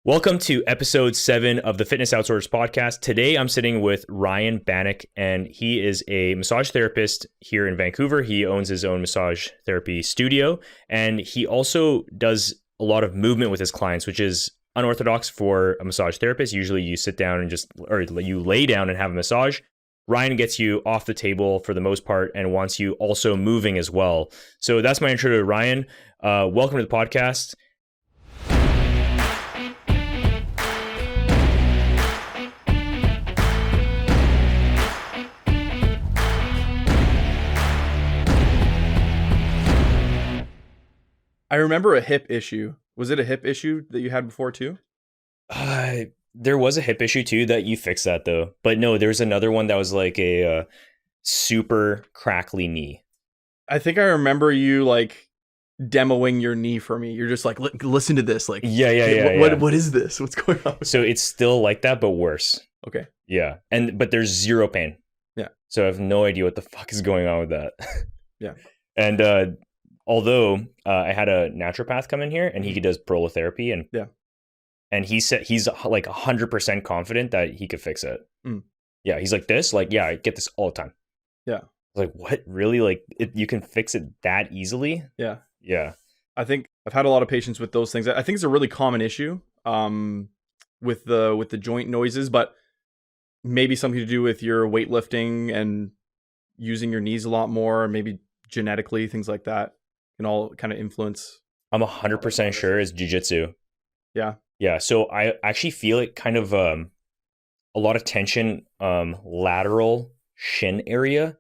Welcome to episode 7 of the Fitness Outsourced podcast. Today I'm sitting with Ryan Banek, and he is a massage therapist here in Vancouver. He owns his own massage therapy studio, and he also does a lot of movement with his clients, which is unorthodox for a massage therapist. Usually you sit down and or you lay down and have a massage. Ryan gets you off the table for the most part and wants you also moving as well. So that's my intro to Ryan. Welcome to the podcast. I remember a hip issue. Was it a hip issue that you had before too? There was a hip issue too that you fixed that though. But no, there's another one that was like a super crackly knee. I think I remember you like demoing your knee for me. You're just like, listen to this. Like, what is this? What's going on? So it's still like that, but worse. Okay. Yeah. But there's zero pain. Yeah. So I have no idea what the fuck is going on with that. Yeah. And although I had a naturopath come in here and he does prolotherapy and he said he's like 100% confident that he could fix it. Yeah, he's like this, like, yeah, I get this all the time. Yeah. Like, what? Really? Like, you can fix it that easily? Yeah. Yeah. I think I've had a lot of patients with those things. I think it's a really common issue with the joint noises, but maybe something to do with your weightlifting and using your knees a lot more, maybe genetically, things like that can all kind of influence. I'm 100% sure it's jiu-jitsu. Yeah. Yeah. So I actually feel it kind of a lot of tension lateral shin area.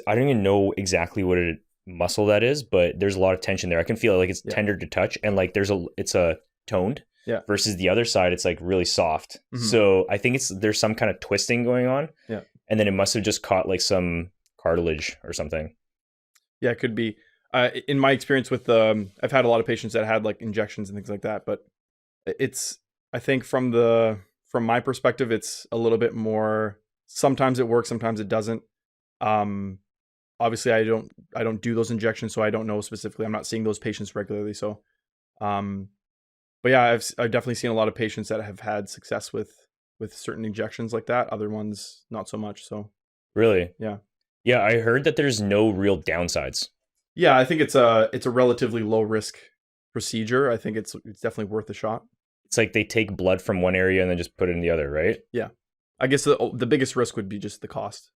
I don't even know exactly what muscle that is, but there's a lot of tension there. I can feel it, like it's tender to touch, and like it's a toned. Yeah. Versus the other side, it's like really soft. Mm-hmm. So I think there's some kind of twisting going on. Yeah. And then it must have just caught like some cartilage or something. Yeah, it could be. In my experience with I've had a lot of patients that had like injections and things like that, but I think from my perspective, it's a little bit more, sometimes it works, sometimes it doesn't. Obviously I don't do those injections, so I don't know specifically. I'm not seeing those patients regularly. So, but yeah, I've definitely seen a lot of patients that have had success with certain injections like that. Other ones, not so much. So really? Yeah. Yeah. I heard that there's no real downsides. Yeah. I think it's a relatively low risk procedure. I think it's definitely worth a shot. It's like they take blood from one area and then just put it in the other, right? Yeah. I guess the biggest risk would be just the cost.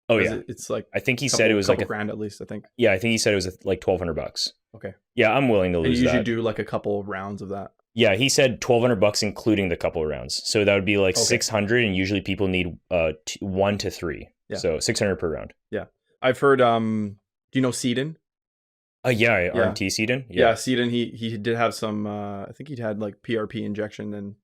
Oh yeah. It's like, I think he said it was like $1,000 at least, I think. Yeah. I think he said it was like $1,200. Okay. Yeah. I'm willing to lose that. And you usually do like a couple rounds of that. Yeah. He said $1,200 including the couple of rounds. So that would be like 600, and usually people need 1 to 3. Yeah. So 600 per round. Yeah. I've heard, do you know Seedon? RMT Seedon. Yeah, Seedon. He did have some. I think he'd had like PRP injection, and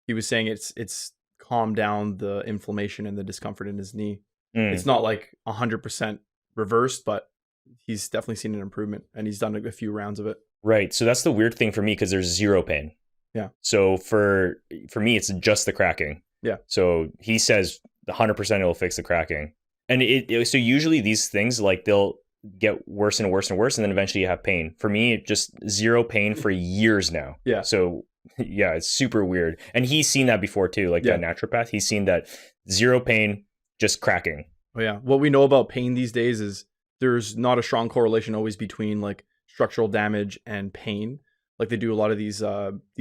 he was saying it's calmed down the inflammation and the discomfort in his knee. It's not like 100% reversed, but he's definitely seen an improvement, and he's done a few rounds of it. Right. So that's the weird thing for me, because there's zero pain. Yeah. So for me, it's just the cracking. Yeah. So he says 100% it'll fix the cracking, and so usually these things, like, they'll get worse and worse and worse, and then eventually you have pain. For me, it just zero pain for years now. Yeah. So yeah, it's super weird. And he's seen that before too, like that naturopath. He's seen that zero pain, just cracking. Oh yeah. What we know about pain these days is there's not a strong correlation always between like structural damage and pain. Like they do a lot of these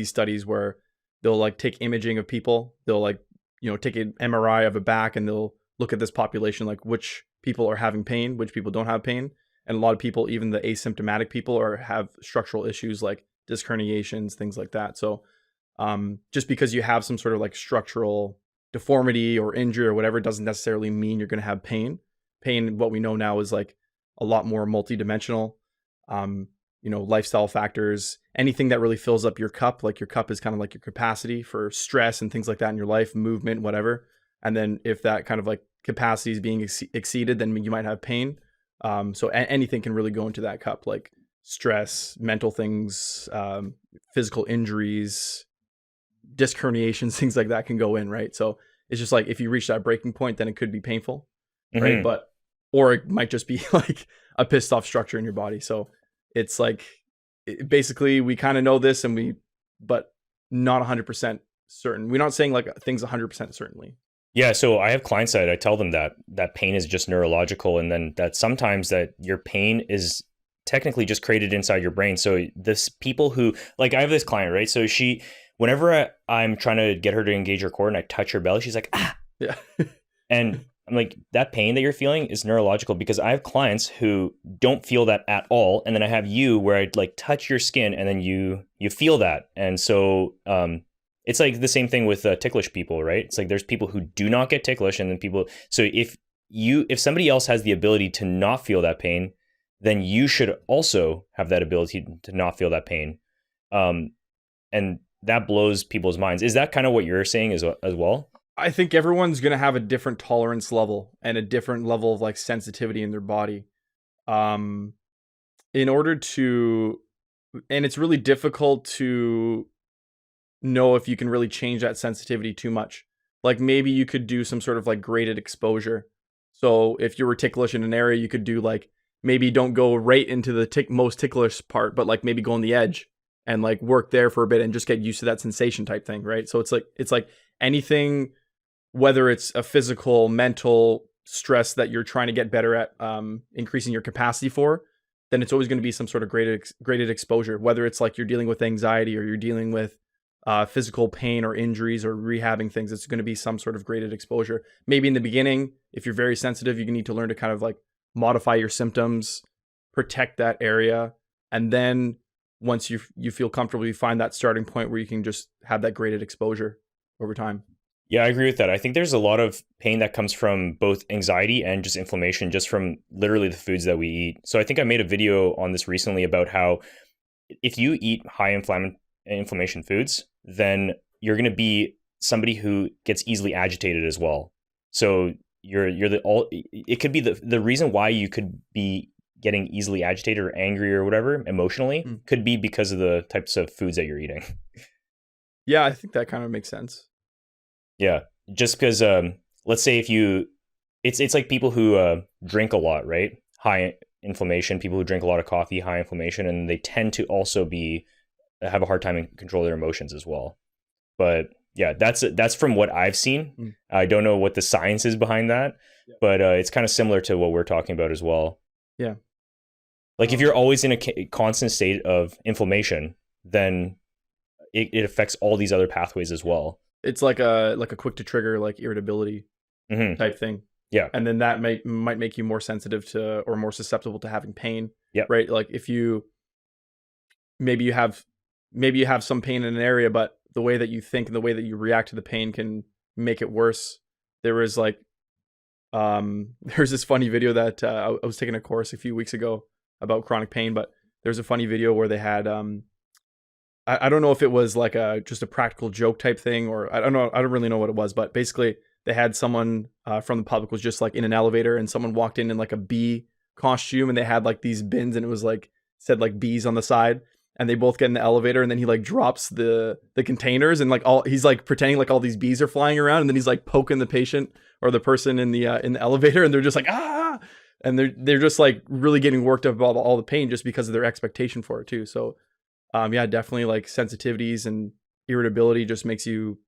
studies where they'll like take imaging of people. They'll like, take an MRI of a back, and they'll look at this population, like which people are having pain, which people don't have pain. And a lot of people, even the asymptomatic people, have structural issues like disc herniations, things like that. So just because you have some sort of like structural deformity or injury or whatever, doesn't necessarily mean you're going to have pain. Pain, what we know now, is like a lot more multidimensional. Lifestyle factors, anything that really fills up your cup. Like your cup is kind of like your capacity for stress and things like that in your life, movement, whatever. And then if that kind of like capacity is being exceeded, then you might have pain. So anything can really go into that cup, like stress, mental things, physical injuries, disc herniations, things like that can go in, right? So it's just like if you reach that breaking point, then it could be painful, right? Or it might just be like a pissed off structure in your body. So it's like, basically we kind of know this, but not 100% certain. We're not saying like things 100% certainly. Yeah, so I have clients that I tell them that pain is just neurological, and then that sometimes that your pain is technically just created inside your brain. So this people who, like, I have this client, right? So whenever I'm trying to get her to engage her core and I touch her belly, she's like, ah. Yeah. And I'm like, that pain that you're feeling is neurological, because I have clients who don't feel that at all. And then I have you where I'd like touch your skin and then you feel that. And so it's like the same thing with ticklish people, right? It's like there's people who do not get ticklish, and then people. So if somebody else has the ability to not feel that pain, then you should also have that ability to not feel that pain. And that blows people's minds. Is that kind of what you're saying as well? I think everyone's going to have a different tolerance level and a different level of like sensitivity in their body. In order to, and it's really difficult to know if you can really change that sensitivity too much. Like maybe you could do some sort of like graded exposure. So if you were ticklish in an area, you could do like, maybe don't go right into the most ticklish part, but like maybe go on the edge and like work there for a bit and just get used to that sensation type thing, right? So it's like anything, whether it's a physical, mental stress that you're trying to get better at, increasing your capacity for, then it's always going to be some sort of graded exposure, whether it's like you're dealing with anxiety or you're dealing with physical pain or injuries or rehabbing things. It's going to be some sort of graded exposure. Maybe in the beginning, if you're very sensitive, you need to learn to kind of like modify your symptoms, protect that area, and then once you feel comfortable, you find that starting point where you can just have that graded exposure over time. Yeah, I agree with that. I think there's a lot of pain that comes from both anxiety and just inflammation, just from literally the foods that we eat. So I think I made a video on this recently about how if you eat high inflammation foods, then you're going to be somebody who gets easily agitated as well. So it could be the reason why you could be getting easily agitated or angry or whatever emotionally could be because of the types of foods that you're eating. Yeah, I think that kind of makes sense. Yeah, just because let's say it's like people who drink a lot, right? High inflammation, people who drink a lot of coffee, high inflammation, and they tend to also have a hard time in control their emotions as well. But yeah, that's from what I've seen. I don't know what the science is behind that, but it's kind of similar to what we're talking about as well. Yeah. Like if you're always in a constant state of inflammation, then it affects all these other pathways as well. It's like a quick to trigger like irritability type thing. Yeah. And then that might make you more sensitive to or more susceptible to having pain. Yeah. Right. Like if you maybe you have some pain in an area, but the way that you think and the way that you react to the pain can make it worse. There was like there's this funny video that I was taking a course a few weeks ago about chronic pain, but there's a funny video where they had I don't know if it was like just a practical joke type thing, or I don't know, I don't really know what it was, but basically they had someone from the public was just like in an elevator, and someone walked in like a bee costume, and they had like these bins, and it was like said like bees on the side, and they both get in the elevator, and then he like drops the containers, and like he's like pretending like all these bees are flying around, and then he's like poking the patient or the person in the elevator, and they're just like ah, and they're just like really getting worked up about all the pain just because of their expectation for it too. So yeah, definitely like sensitivities and irritability just makes you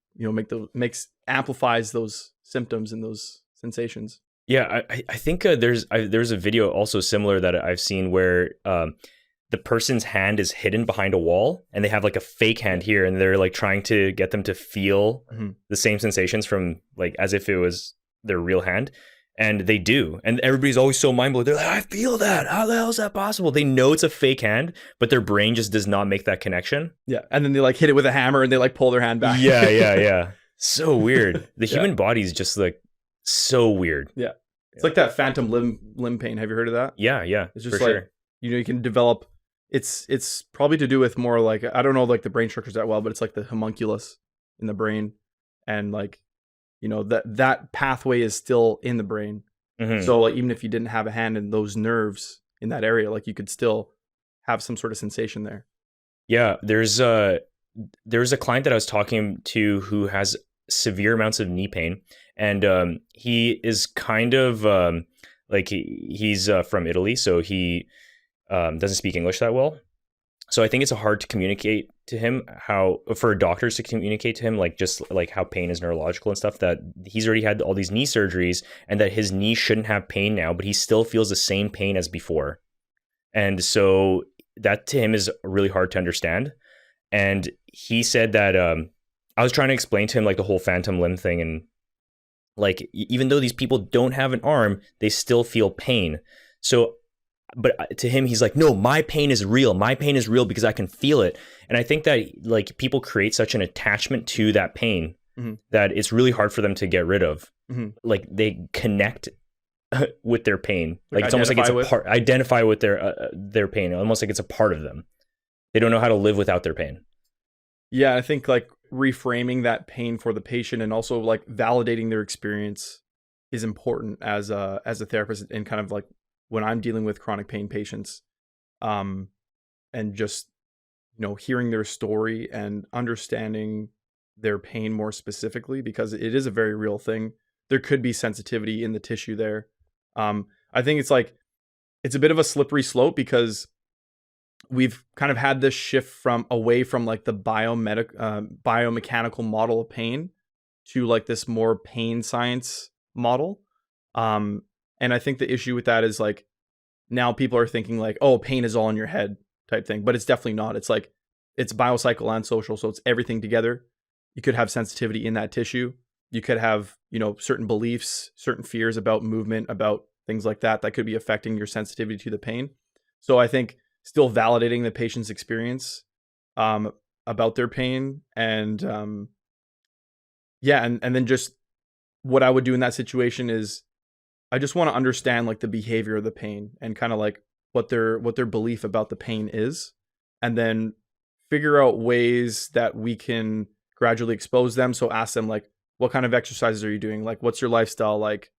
amplifies those symptoms and those sensations. Yeah, I think there's a video also similar that I've seen where the person's hand is hidden behind a wall, and they have like a fake hand here, and they're like trying to get them to feel the same sensations from like as if it was their real hand. And they do. And everybody's always so mind blown. They're like, I feel that. How the hell is that possible? They know it's a fake hand, but their brain just does not make that connection. Yeah. And then they like hit it with a hammer and they like pull their hand back. Yeah. So weird. The human body is just like so weird. Yeah. It's like that phantom limb pain. Have you heard of that? Yeah. It's just for like, sure. You can develop, it's probably to do with more like, I don't know like the brain structures that well, but it's like the homunculus in the brain. And like, that pathway is still in the brain. So like even if you didn't have a hand in those nerves in that area, like you could still have some sort of sensation there. Yeah, there's a client that I was talking to who has severe amounts of knee pain, and he is kind of like he's from Italy, so he doesn't speak English that well. So I think it's hard to communicate to him how, for doctors to communicate to him, like just like how pain is neurological and stuff, that he's already had all these knee surgeries and that his knee shouldn't have pain now, but he still feels the same pain as before. And so that to him is really hard to understand. And he said that I was trying to explain to him like the whole phantom limb thing, and like even though these people don't have an arm, they still feel pain. So but to him, he's like, no, my pain is real. My pain is real because I can feel it. And I think that like people create such an attachment to that pain that it's really hard for them to get rid of. Like they connect with their pain. Like it's almost like it's a part, identify with their pain, almost like it's a part of them. They don't know how to live without their pain. Yeah, I think like reframing that pain for the patient and also like validating their experience is important as a therapist, and kind of like when I'm dealing with chronic pain patients, and just, hearing their story and understanding their pain more specifically, because it is a very real thing. There could be sensitivity in the tissue there. I think it's a bit of a slippery slope because we've kind of had this shift away from like the biomechanical model of pain to like this more pain science model. And I think the issue with that is like now people are thinking like, oh, pain is all in your head type thing, but it's definitely not. It's like it's biopsychal and social, so it's everything together. You could have sensitivity in that tissue. You could have, certain beliefs, certain fears about movement, about things like that could be affecting your sensitivity to the pain. So I think still validating the patient's experience about their pain, and and then just what I would do in that situation is I just want to understand like the behavior of the pain and kind of like what their belief about the pain is, and then figure out ways that we can gradually expose them. So ask them like, what kind of exercises are you doing? Like, what's your lifestyle like?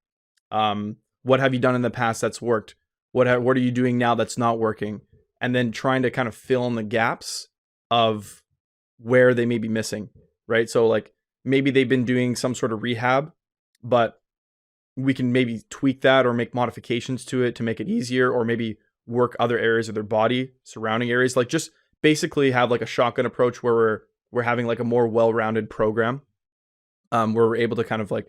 What have you done in the past that's worked? What are you doing now that's not working? And then trying to kind of fill in the gaps of where they may be missing, right? So like maybe they've been doing some sort of rehab, but we can maybe tweak that or make modifications to it to make it easier, or maybe work other areas of their body, surrounding areas, like just basically have like a shotgun approach where we're having like a more well-rounded program, where we're able to kind of like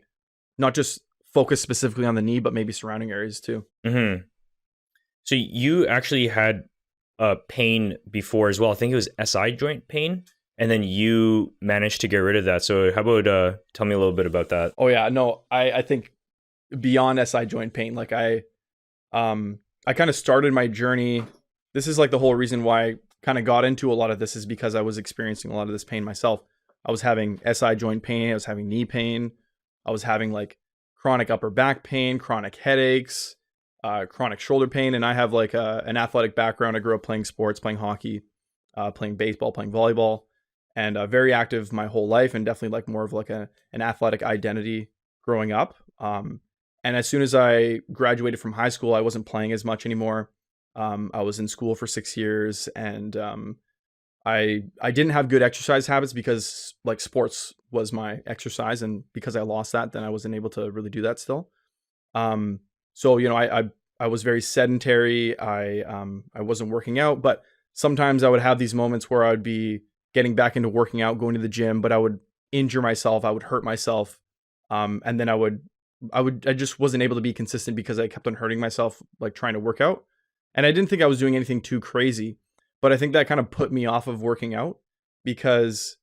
not just focus specifically on the knee, but maybe surrounding areas too. So you actually had pain before as well. I think it was SI joint pain, and then you managed to get rid of that. So how about tell me a little bit about that? Oh yeah, no, I think beyond SI joint pain, like I kind of started my journey. This is like the whole reason why I kind of got into a lot of this, is because I was experiencing a lot of this pain myself. I was having SI joint pain, I was having knee pain, I was having like chronic upper back pain, chronic headaches, chronic shoulder pain. And I have like an athletic background. I grew up playing sports, playing hockey, playing baseball, playing volleyball, and very active my whole life, and definitely like more of like an athletic identity growing up. And as soon as I graduated from high school, I wasn't playing as much anymore. I was in school for 6 years, and I didn't have good exercise habits because like sports was my exercise, and because I lost that, then I wasn't able to really do that still. So I was very sedentary. I wasn't working out, but sometimes I would have these moments where I would be getting back into working out, going to the gym, but I would injure myself, I would hurt myself, and then I just wasn't able to be consistent because I kept on hurting myself like trying to work out. And I didn't think I was doing anything too crazy, but I think that kind of put me off of working out, because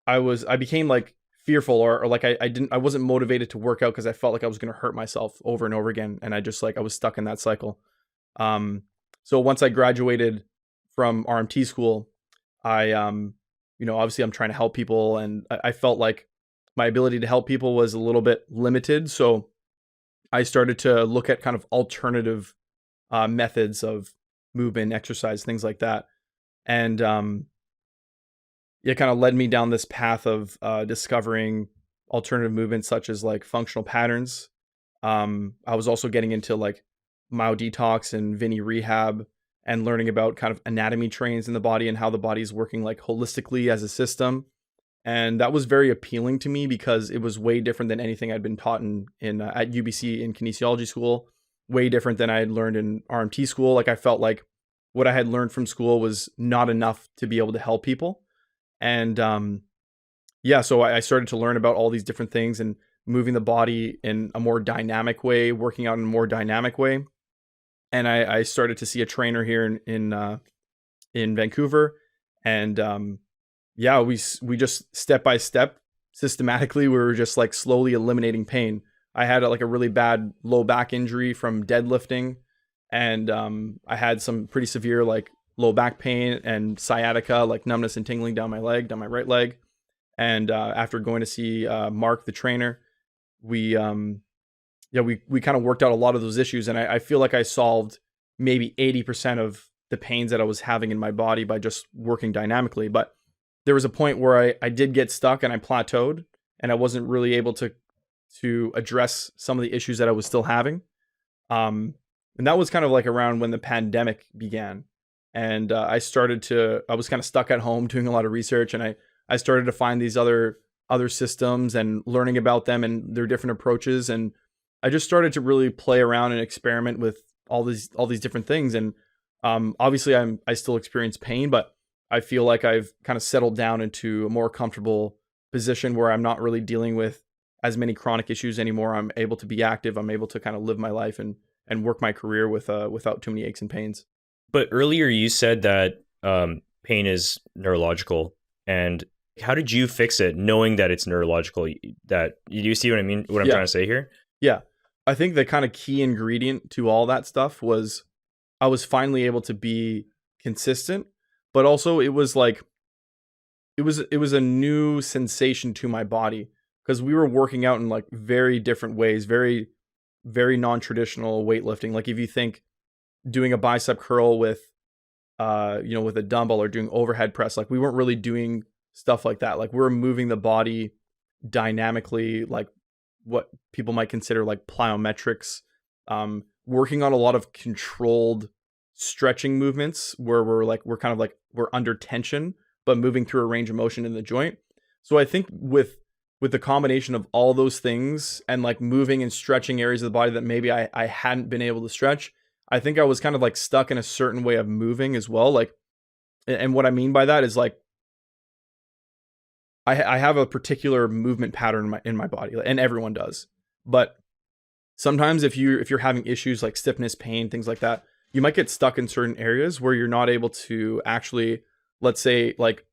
I became like fearful, or like I wasn't motivated to work out because I felt like I was going to hurt myself over and over again. And I was stuck in that cycle. So once I graduated from RMT school, I, obviously I'm trying to help people, and I felt like my ability to help people was a little bit limited. So I started to look at kind of alternative methods of movement, exercise, things like that. And it kind of led me down this path of discovering alternative movements such as like functional patterns. I was also getting into like myodetox and Vinny rehab, and learning about kind of anatomy trains in the body and how the body is working like holistically as a system. And that was very appealing to me because it was way different than anything I'd been taught at UBC in kinesiology school, way different than I had learned in RMT school. Like I felt like what I had learned from school was not enough to be able to help people. And yeah, so I started to learn about all these different things and moving the body in a more dynamic way, working out in a more dynamic way. And I started to see a trainer here in Vancouver, and yeah, we just step by step, systematically, we were just like slowly eliminating pain. I had like a really bad low back injury from deadlifting, and I had some pretty severe like low back pain and sciatica, like numbness and tingling down my right leg. And after going to see Mark, the trainer, we yeah, we kind of worked out a lot of those issues, and I feel like I solved maybe 80% of the pains that I was having in my body by just working dynamically. But there was a point where I did get stuck and I plateaued, and I wasn't really able to address some of the issues that I was still having. And that was kind of like around when the pandemic began. And I was kind of stuck at home doing a lot of research, and I started to find these other systems and learning about them and their different approaches. And I just started to really play around and experiment with all these different things. And obviously I still experience pain, but I feel like I've kind of settled down into a more comfortable position where I'm not really dealing with as many chronic issues anymore. I'm able to be active. I'm able to kind of live my life and work my career without too many aches and pains. But earlier you said that pain is neurological, and how did you fix it, knowing that it's neurological? That you see what I mean? What I'm trying to say here? Yeah, I think the kind of key ingredient to all that stuff was I was finally able to be consistent, but also it was like it was a new sensation to my body, because we were working out in like very different ways, very very non-traditional weightlifting. Like if you think doing a bicep curl with with a dumbbell, or doing overhead press, like we weren't really doing stuff like that. Like we were moving the body dynamically, like what people might consider like plyometrics, working on a lot of controlled stretching movements where we're under tension but moving through a range of motion in the joint. So I think with the combination of all those things and like moving and stretching areas of the body that maybe I hadn't been able to stretch, I think I was kind of like stuck in a certain way of moving as well. Like, and what I mean by that is like I have a particular movement pattern in my body, and everyone does. But sometimes if you're having issues like stiffness, pain, things like that, you might get stuck in certain areas where you're not able to actually, let's say, like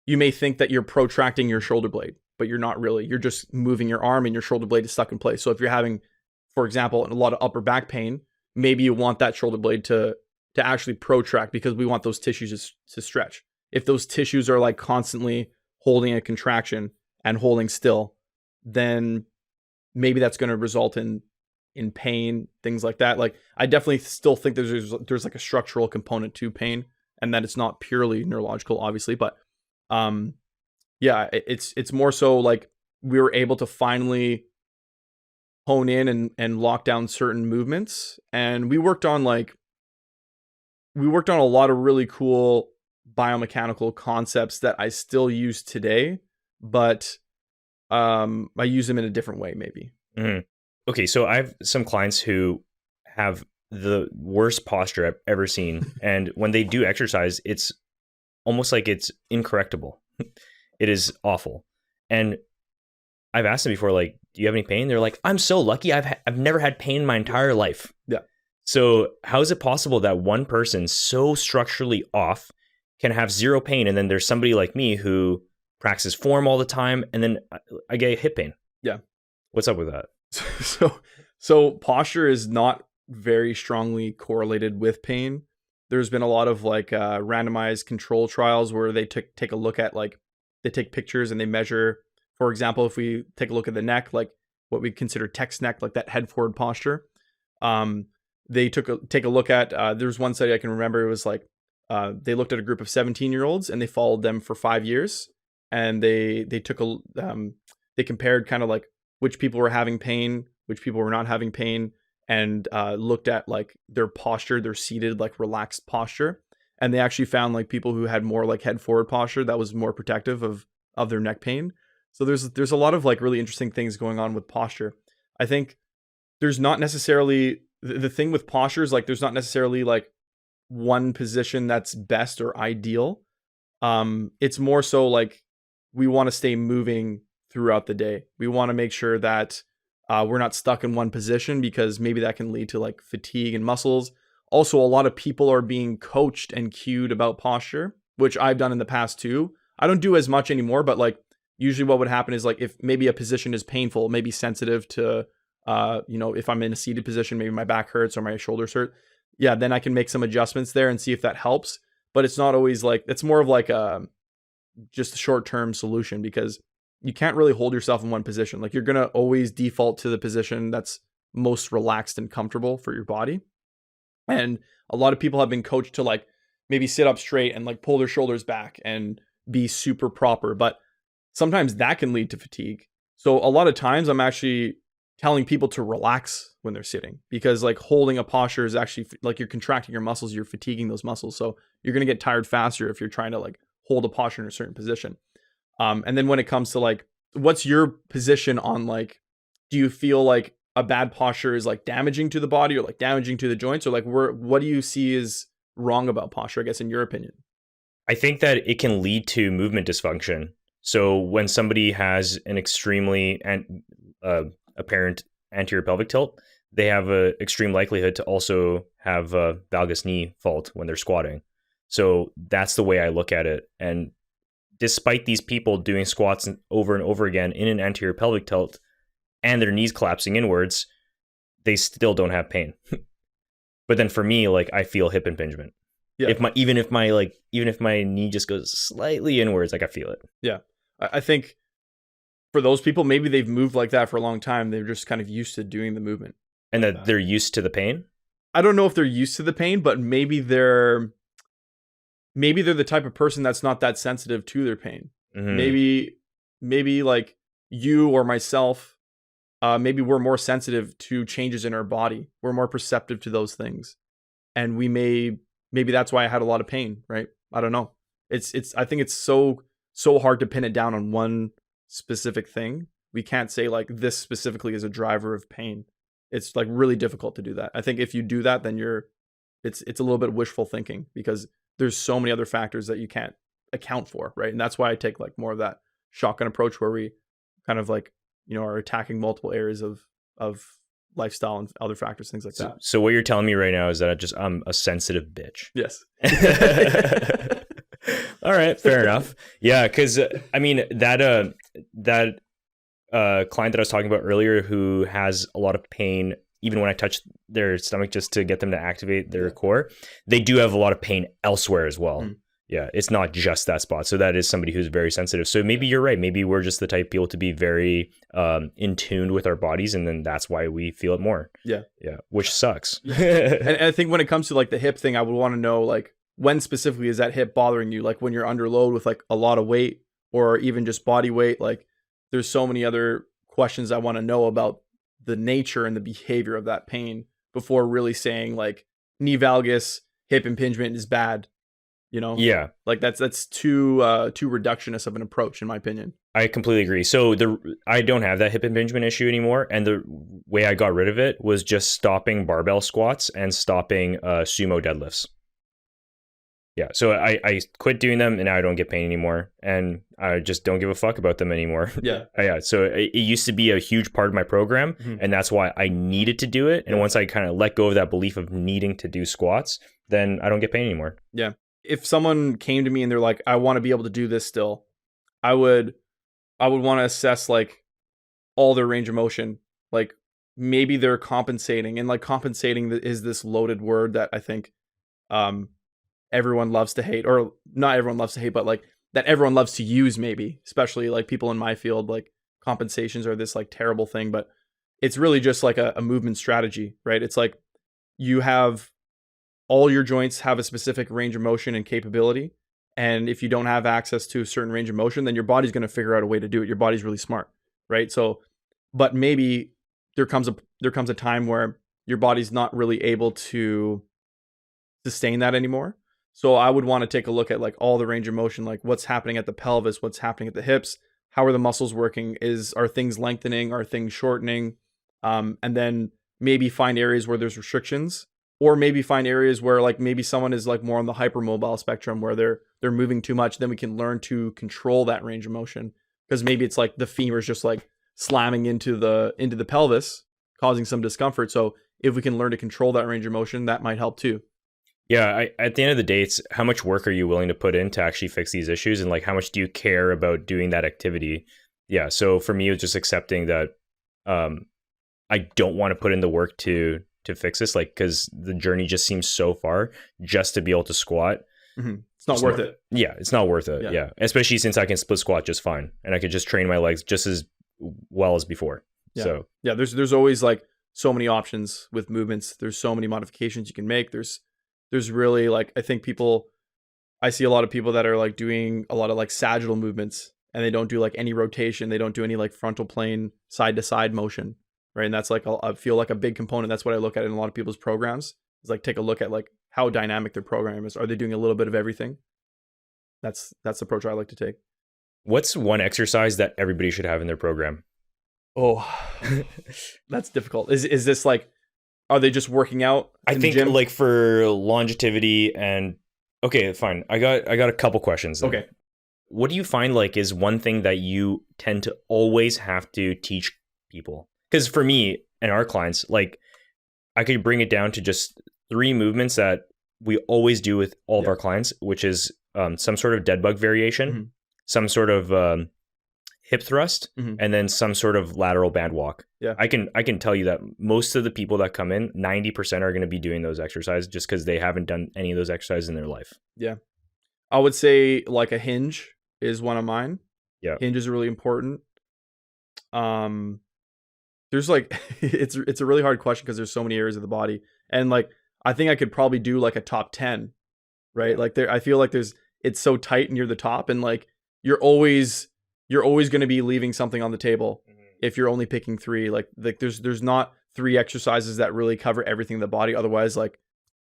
you may think that you're protracting your shoulder blade, but you're not really. You're just moving your arm and your shoulder blade is stuck in place. So if you're having, for example, a lot of upper back pain, maybe you want that shoulder blade to actually protract, because we want those tissues to stretch. If those tissues are like constantly holding a contraction and holding still, then maybe that's going to result in pain, things like that. Like I definitely still think there's like a structural component to pain, and that it's not purely neurological, obviously. But yeah, it's more so like we were able to finally hone in and lock down certain movements, and we worked on a lot of really cool biomechanical concepts that I still use today, but I use them in a different way, maybe. Mm-hmm. Okay, so I have some clients who have the worst posture I've ever seen, and when they do exercise, it's almost like it's incorrectable. It is awful. And I've asked them before, like, do you have any pain? They're like, I'm so lucky. I've never had pain my entire life. Yeah. So how is it possible that one person so structurally off can have zero pain, and then there's somebody like me who practices form all the time, and then I get hip pain? Yeah. What's up with that? So posture is not very strongly correlated with pain. There's been a lot of like randomized control trials where they take a look at, like, they take pictures and they measure, for example, if we take a look at the neck, like what we consider text neck, like that head forward posture. They take a look at, there's one study I can remember. It was like, they looked at a group of 17-year-olds and they followed them for 5 years, and they compared kind of like which people were having pain, which people were not having pain, and looked at like their posture, their seated, like relaxed posture. And they actually found like people who had more like head forward posture that was more protective of their neck pain. So there's a lot of like really interesting things going on with posture. I think there's not necessarily the thing with posture is like there's not necessarily like one position that's best or ideal. It's more so like we want to stay moving throughout the day. We want to make sure that we're not stuck in one position, because maybe that can lead to like fatigue and muscles. Also, a lot of people are being coached and cued about posture, which I've done in the past too. I don't do as much anymore, but like usually what would happen is like if maybe a position is painful, maybe sensitive to, if I'm in a seated position, maybe my back hurts or my shoulders hurt. Yeah, then I can make some adjustments there and see if that helps. But it's not always like, it's more of like just a short-term solution, because you can't really hold yourself in one position. Like you're going to always default to the position that's most relaxed and comfortable for your body. And a lot of people have been coached to like maybe sit up straight and like pull their shoulders back and be super proper. But sometimes that can lead to fatigue. So a lot of times I'm actually telling people to relax when they're sitting, because like holding a posture is actually like you're contracting your muscles, you're fatiguing those muscles. So you're going to get tired faster if you're trying to like hold a posture in a certain position. And then when it comes to like, what's your position on like, do you feel like a bad posture is like damaging to the body or like damaging to the joints, or like what do you see is wrong about posture, I guess, in your opinion? I think that it can lead to movement dysfunction. So when somebody has an extremely apparent anterior pelvic tilt, they have an extreme likelihood to also have a valgus knee fault when they're squatting. So that's the way I look at it. And despite these people doing squats over and over again in an anterior pelvic tilt and their knees collapsing inwards, they still don't have pain. But then for me, like I feel hip impingement. Yeah. Even if my knee just goes slightly inwards, like I feel it. Yeah. I think for those people, maybe they've moved like that for a long time. They're just kind of used to doing the movement. And that they're used to the pain? I don't know if they're used to the pain, but maybe they're the type of person that's not that sensitive to their pain. Mm-hmm. Maybe like you or myself, maybe we're more sensitive to changes in our body. We're more perceptive to those things. And maybe that's why I had a lot of pain, right? I don't know. I think it's so hard to pin it down on one specific thing. We can't say like this specifically is a driver of pain. It's like really difficult to do that. I think if you do that, then it's a little bit wishful thinking, because there's so many other factors that you can't account for, right? And that's why I take like more of that shotgun approach, where we kind of like, are attacking multiple areas of lifestyle and other factors, things like that. So what you're telling me right now is that I'm a sensitive bitch. Yes. All right, fair enough. Yeah, because I mean that client that I was talking about earlier, who has a lot of pain even when I touch their stomach just to get them to activate their core, they do have a lot of pain elsewhere as well. Mm. Yeah, it's not just that spot. So that is somebody who's very sensitive. So maybe you're right. Maybe we're just the type of people to be very in tune with our bodies, and then that's why we feel it more. Yeah. Yeah, which sucks. Yeah. And I think when it comes to like the hip thing, I would want to know like when specifically is that hip bothering you? Like when you're under load with like a lot of weight, or even just body weight. Like there's so many other questions I want to know about the nature and the behavior of that pain before really saying like knee valgus, hip impingement is bad. Yeah, like that's too reductionist of an approach, in my opinion. I completely agree. So I don't have that hip impingement issue anymore, and the way I got rid of it was just stopping barbell squats and stopping sumo deadlifts. Yeah, so I quit doing them, and now I don't get pain anymore, and I just don't give a fuck about them anymore. Yeah. Yeah. So it used to be a huge part of my program, and that's why I needed to do it. And once I kind of let go of that belief of needing to do squats, then I don't get pain anymore. Yeah. If someone came to me and they're like, I want to be able to do this still, I would want to assess like all their range of motion. Like maybe they're compensating, and like compensating is this loaded word that I think everyone loves to hate, or not everyone loves to hate, but like that everyone loves to use, maybe, especially like people in my field. Like compensations are this like terrible thing, but it's really just like a movement strategy, right? It's like you have all your joints have a specific range of motion and capability. And if you don't have access to a certain range of motion, then your body's going to figure out a way to do it. Your body's really smart, right? So, but maybe there comes a time where your body's not really able to sustain that anymore. So I would want to take a look at like all the range of motion, like what's happening at the pelvis, what's happening at the hips, how are the muscles working? Are things lengthening? Are things shortening? And then maybe find areas where there's restrictions or maybe find areas where like maybe someone is like more on the hypermobile spectrum where they're moving too much. Then we can learn to control that range of motion, because maybe it's like the femur is just like slamming into the pelvis, causing some discomfort. So if we can learn to control that range of motion, that might help too. Yeah, at the end of the day, it's how much work are you willing to put in to actually fix these issues, and like how much do you care about doing that activity? Yeah, so for me, it's just accepting that I don't want to put in the work to fix this, like, because the journey just seems so far just to be able to squat. Mm-hmm. It's not worth it. Yeah, it's not worth it. Yeah, especially since I can split squat just fine, and I could just train my legs just as well as before. Yeah. So yeah, there's always like so many options with movements. There's so many modifications you can make. There's really like, I see a lot of people that are like doing a lot of like sagittal movements, and they don't do like any rotation. They don't do any like frontal plane side to side motion, right? And that's like, I feel like a big component. That's what I look at in a lot of people's programs, is like take a look at like how dynamic their program is. Are they doing a little bit of everything? That's the approach I like to take. what's one exercise that everybody should have in their program? Oh, that's difficult. Is this like, are they just working out? I think like for longevity and okay, fine. I got a couple questions then. Okay. What do you find like is one thing that you tend to always have to teach people? Because for me and our clients, like I could bring it down to just 3 movements that we always do with all of our clients, which is some sort of dead bug variation, some sort of hip thrust, and then some sort of lateral band walk. Yeah. I can tell you that most of the people that come in, 90% are going to be doing those exercises just because they haven't done any of those exercises in their life. Yeah. I would say like a hinge is one of mine. Yeah. Hinge is really important. There's like, it's a really hard question because there's so many areas of the body. And like, I think I could probably do like a top 10, right? Like I feel like it's so tight near the top, and like, you're always going to be leaving something on the table if you're only picking 3. Like there's not 3 exercises that really cover everything in the body. Otherwise, like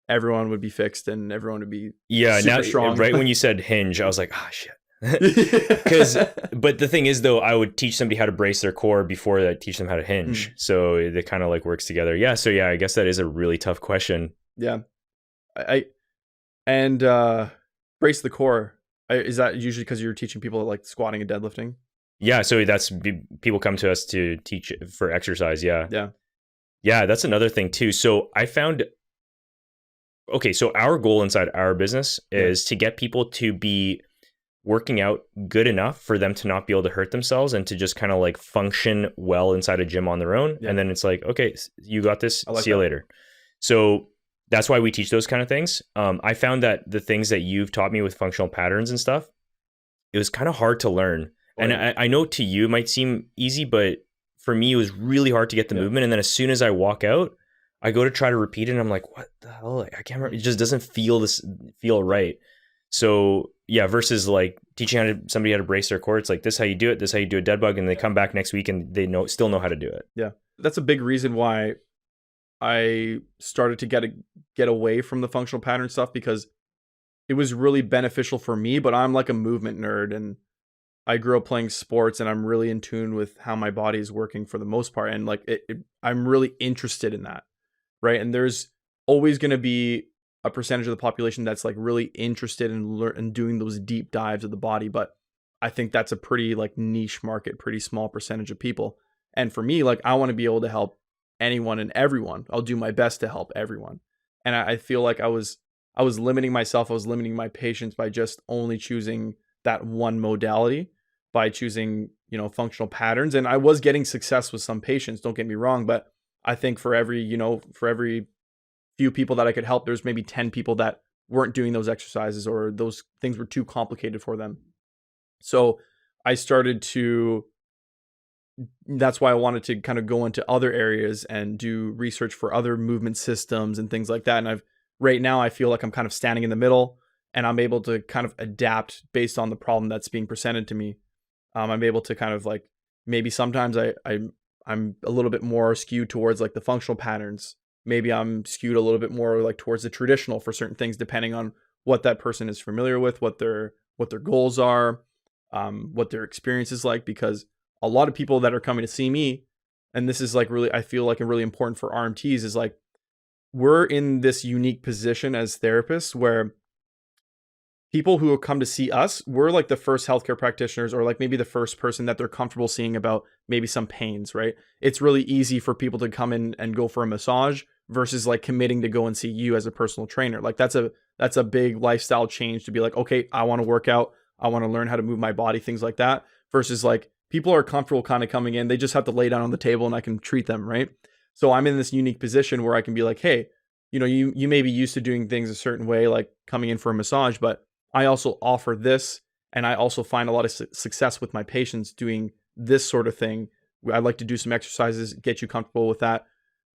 everyone would be fixed and everyone would be super strong. Right when you said hinge, I was like, oh shit. But the thing is though, I would teach somebody how to brace their core before I teach them how to hinge. So it kind of like works together. Yeah. So yeah, I guess that is a really tough question. Yeah. And brace the core. Is that usually because you're teaching people like squatting and deadlifting? Yeah, so people come to us to teach for exercise. Yeah. Yeah, that's another thing too. So I found, okay, so our goal inside our business is to get people to be working out good enough for them to not be able to hurt themselves and to just kind of like function well inside a gym on their own. And then it's like, okay, you got this. See you later. So that's why we teach those kind of things. I found that the things that you've taught me with functional patterns and stuff, it was kind of hard to learn. And I know to you it might seem easy, but for me, it was really hard to get the movement. And then as soon as I walk out, I go to try to repeat it and I'm like, what the hell? I can't remember. It just doesn't feel right. So yeah, versus like teaching somebody how to brace their core. It's like, this is how you do it. This is how you do a dead bug. And they come back next week and they still know how to do it. Yeah. That's a big reason why I started to get away from the functional pattern stuff, because it was really beneficial for me, but I'm like a movement nerd and I grew up playing sports and I'm really in tune with how my body is working for the most part. And like, I'm really interested in that. Right. And there's always going to be a percentage of the population that's like really interested in doing those deep dives of the body. But I think that's a pretty like niche market, pretty small percentage of people. And for me, like, I want to be able to help anyone and everyone. I'll do my best to help everyone. And I feel like I was limiting myself. I was limiting my patients by just only choosing that one modality, by choosing, functional patterns. And I was getting success with some patients, don't get me wrong, but I think for every few people that I could help, there's maybe 10 people that weren't doing those exercises or those things were too complicated for them. So I started to, that's why I wanted to kind of go into other areas and do research for other movement systems and things like that. And right now I feel like I'm kind of standing in the middle and I'm able to kind of adapt based on the problem that's being presented to me. I'm able to kind of like, maybe sometimes I'm a little bit more skewed towards like the functional patterns. Maybe I'm skewed a little bit more like towards the traditional for certain things, depending on what that person is familiar with, what their goals are, what their experience is like. Because a lot of people that are coming to see me, and this is like really, I feel like really important for RMTs, is like we're in this unique position as therapists where people who come to see us, we're like the first healthcare practitioners, or like maybe the first person that they're comfortable seeing about maybe some pains, right? It's really easy for people to come in and go for a massage versus like committing to go and see you as a personal trainer. Like that's a big lifestyle change to be like, okay, I want to work out, I want to learn how to move my body, things like that. Versus like people are comfortable kind of coming in, they just have to lay down on the table and I can treat them, right? So I'm in this unique position where I can be like, hey, you may be used to doing things a certain way, like coming in for a massage, but I also offer this, and I also find a lot of success with my patients doing this sort of thing. I'd like to do some exercises, get you comfortable with that.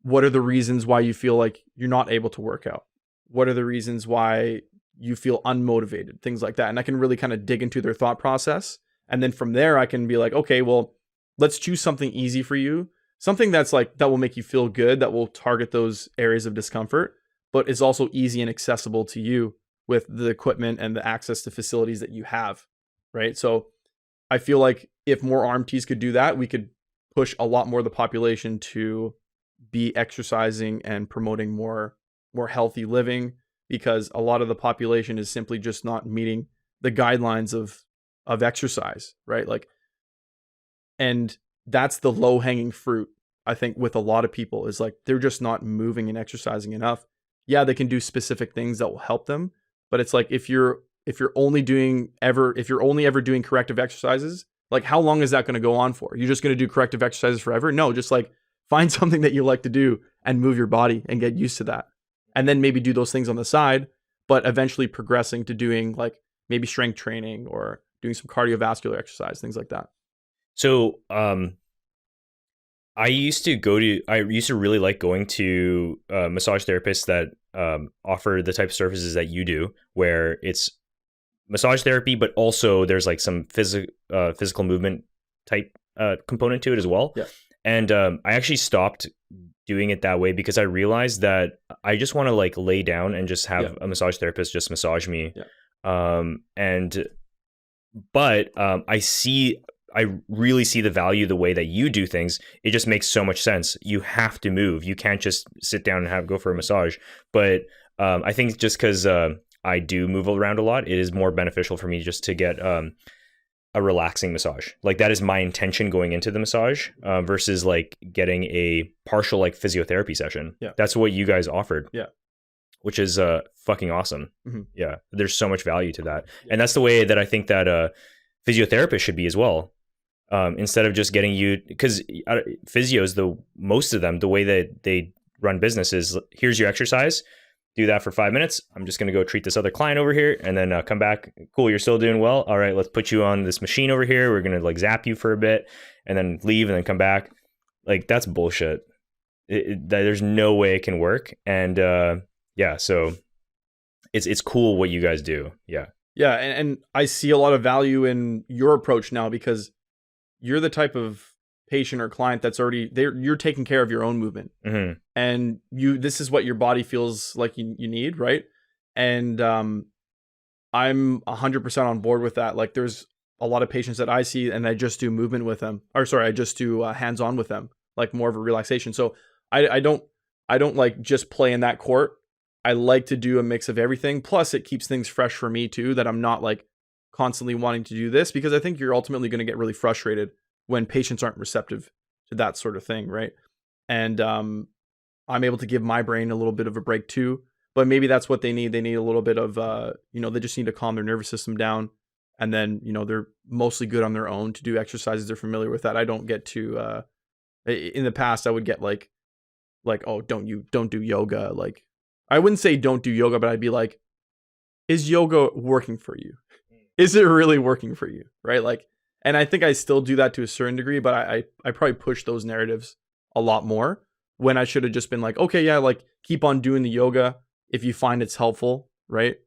What are the reasons why you feel like you're not able to work out? What are the reasons why you feel unmotivated? Things like that. And I can really kind of dig into their thought process. And then from there, I can be like, okay, well, let's choose something easy for you. Something that's like, that will make you feel good, that will target those areas of discomfort, but is also easy and accessible to you with the equipment and the access to facilities that you have, right? So I feel like if more RMTs could do that, we could push a lot more of the population to be exercising and promoting more healthy living, because a lot of the population is simply just not meeting the guidelines of exercise, right? Like, and that's the low hanging fruit, I think, with a lot of people, is like they're just not moving and exercising enough. Yeah, they can do specific things that will help them, but it's like if you're only ever doing corrective exercises, like how long is that going to go on for? You're just going to do corrective exercises forever? No, just like find something that you like to do and move your body and get used to that. And then maybe do those things on the side, but eventually progressing to doing like maybe strength training or doing some cardiovascular exercise, things like that. So, I used to really like going to massage therapists that offer the type of services that you do, where it's massage therapy, but also there's like some physical movement type component to it as well. Yeah. And I actually stopped doing it that way because I realized that I just want to like lay down and just have a massage therapist just massage me. Yeah. But I really see the value the way that you do things. It just makes so much sense. You have to move. You can't just sit down and go for a massage. But I think just because I do move around a lot, it is more beneficial for me just to get a relaxing massage. Like that is my intention going into the massage versus like getting a partial like physiotherapy session. Yeah. That's what you guys offered. Yeah. Which is fucking awesome. Mm-hmm. Yeah. There's so much value to that. Yeah. And that's the way that I think that physiotherapist should be as well. Instead of just getting you, because physios, most of them, the way that they run business is, here's your exercise, do that for 5 minutes. I'm just going to go treat this other client over here and then come back. Cool. You're still doing well. All right. Let's put you on this machine over here. We're going to like zap you for a bit and then leave and then come back. Like that's bullshit. There's no way it can work. And so it's cool what you guys do. Yeah. Yeah. And I see a lot of value in your approach now, because you're the type of patient or client that's already there. You're taking care of your own movement, mm-hmm. and this is what your body feels like you need. Right. And, I'm 100% on board with that. Like there's a lot of patients that I see and I just do movement with them, I just do hands-on with them, like more of a relaxation. So I don't like just play in that court. I like to do a mix of everything. Plus it keeps things fresh for me too, that I'm not like constantly wanting to do this, because I think you're ultimately going to get really frustrated when patients aren't receptive to that sort of thing, right? And I'm able to give my brain a little bit of a break too, but maybe that's what they need. They need a little bit of, they just need to calm their nervous system down, and then, they're mostly good on their own to do exercises. They're familiar with that. I don't get to, in the past, I would get like, oh, don't do yoga. Like, I wouldn't say don't do yoga, but I'd be like, is yoga working for you? Is it really working for you? Right? Like, and I think I still do that to a certain degree, but I probably push those narratives a lot more, when I should have just been like, okay, yeah, like keep on doing the yoga if you find it's helpful, right?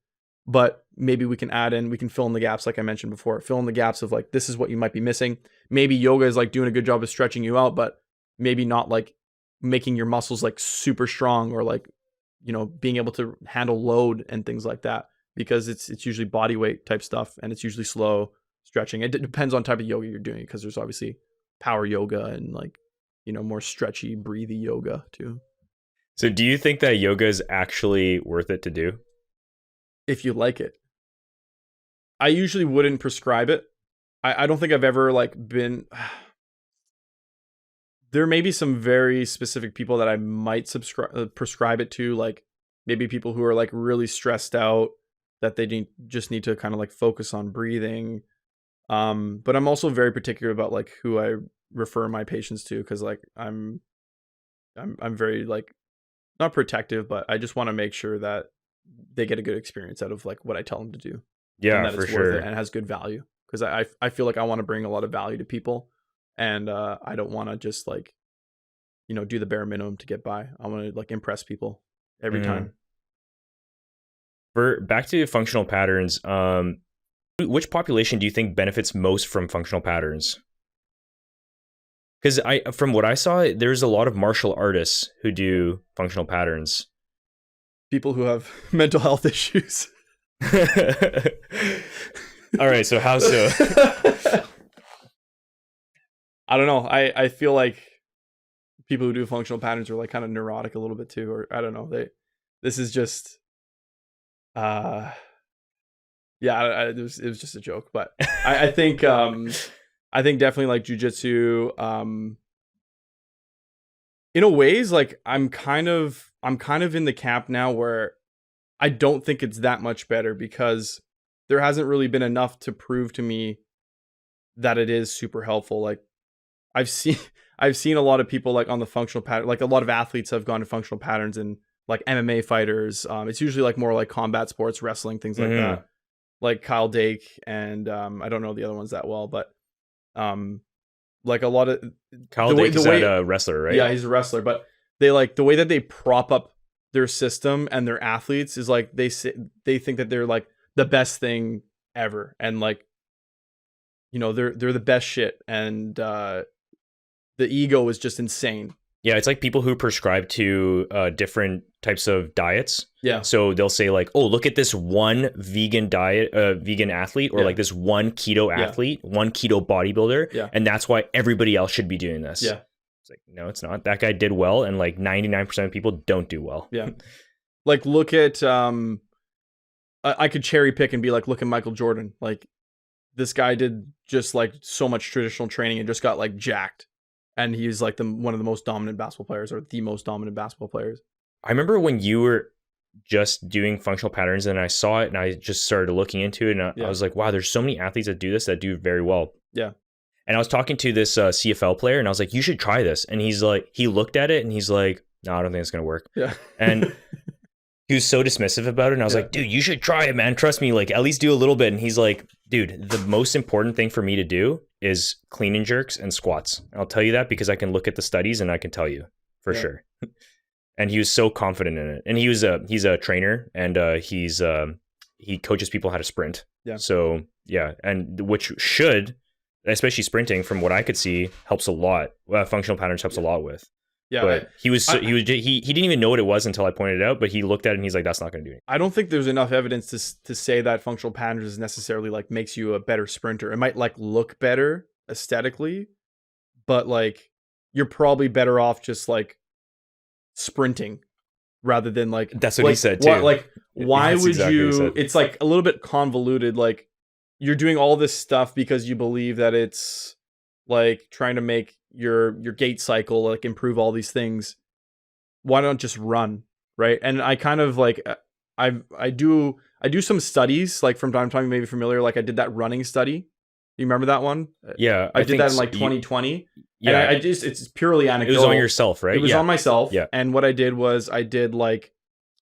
But maybe we can fill in the gaps, like I mentioned before, fill in the gaps of like, this is what you might be missing. Maybe yoga is like doing a good job of stretching you out, but maybe not like making your muscles like super strong, or like, being able to handle load and things like that, because it's usually body weight type stuff, and it's usually slow stretching. It depends on type of yoga you're doing, because there's obviously power yoga and like, more stretchy, breathy yoga too. So do you think that yoga is actually worth it to do? If you like it. I usually wouldn't prescribe it. I don't think I've ever like been. There may be some very specific people that I might prescribe it to, like maybe people who are like really stressed out that they just need to kind of like focus on breathing. But I'm also very particular about like who I refer my patients to, because like I'm very like not protective, but I just want to make sure that they get a good experience out of like what I tell them to do. Yeah, and that for it's sure. worth it and has good value, because I feel like I want to bring a lot of value to people, and I don't want to just like, you know, do the bare minimum to get by. I want to like impress people every time. For back to functional patterns, which population do you think benefits most from functional patterns? Because from what I saw, there's a lot of martial artists who do functional patterns. People who have mental health issues. All right, so how so? I don't know. I feel like people who do functional patterns are like kind of neurotic a little bit too, or I don't know. This is just, yeah. It was just a joke, but I think I think definitely like jujitsu. In a ways, like I'm kind of in the camp now where I don't think it's that much better, because there hasn't really been enough to prove to me that it is super helpful. Like I've seen a lot of people like on the functional pattern, like a lot of athletes have gone to functional patterns, and like MMA fighters. It's usually like more like combat sports, wrestling, things like that. Like Kyle Dake and I don't know the other ones that well, but like a lot of Kyle Dake is a wrestler, right? Yeah, he's a wrestler, but they like the way that they prop up their system and their athletes is like they think that they're like the best thing ever, and like, you know, they're the best shit, and the ego is just insane. Yeah, it's like people who prescribe to different types of diets. Yeah. So they'll say like, "Oh, look at this one vegan diet, vegan athlete, or like this one keto athlete, one keto bodybuilder, and that's why everybody else should be doing this." Yeah. It's like, no, it's not. That guy did well, and like 99% of people don't do well. Yeah. Like look at I could cherry pick and be like, look at Michael Jordan. Like this guy did just like so much traditional training and just got like jacked. And he's like one of the most dominant basketball players, or the most dominant basketball players. I remember when you were just doing functional patterns, and I saw it, and I just started looking into it, and I was like, wow, there's so many athletes that do this that do very well. Yeah. And I was talking to this CFL player, and I was like, you should try this. And he's like, he looked at it, and he's like, no, I don't think it's going to work. Yeah. And he was so dismissive about it. And I was like, dude, you should try it, man. Trust me, like at least do a little bit. And he's like, dude, the most important thing for me to do is clean and jerks and squats. I'll tell you that because I can look at the studies and I can tell you for sure. And he was so confident in it. And he's a trainer, and he coaches people how to sprint. Yeah. So yeah, and which should, especially sprinting, from what I could see, helps a lot. Functional patterns helps a lot with. Yeah, but he didn't even know what it was until I pointed it out. But he looked at it and he's like, "That's not going to do anything." I don't think there's enough evidence to say that functional patterns is necessarily like makes you a better sprinter. It might like look better aesthetically, but like you're probably better off just like sprinting rather than like. That's what he said too. Why would you? It's like a little bit convoluted. Like you're doing all this stuff because you believe that it's like trying to make your gait cycle, like improve all these things. Why don't just run, right? And I kind of like I do some studies like from time to time. You may be familiar, like I did that running study. You remember that one? Yeah, I did that in like 2020. Yeah, and it's purely anecdotal. It was on yourself, right? It was on myself. Yeah, and what I did was I did like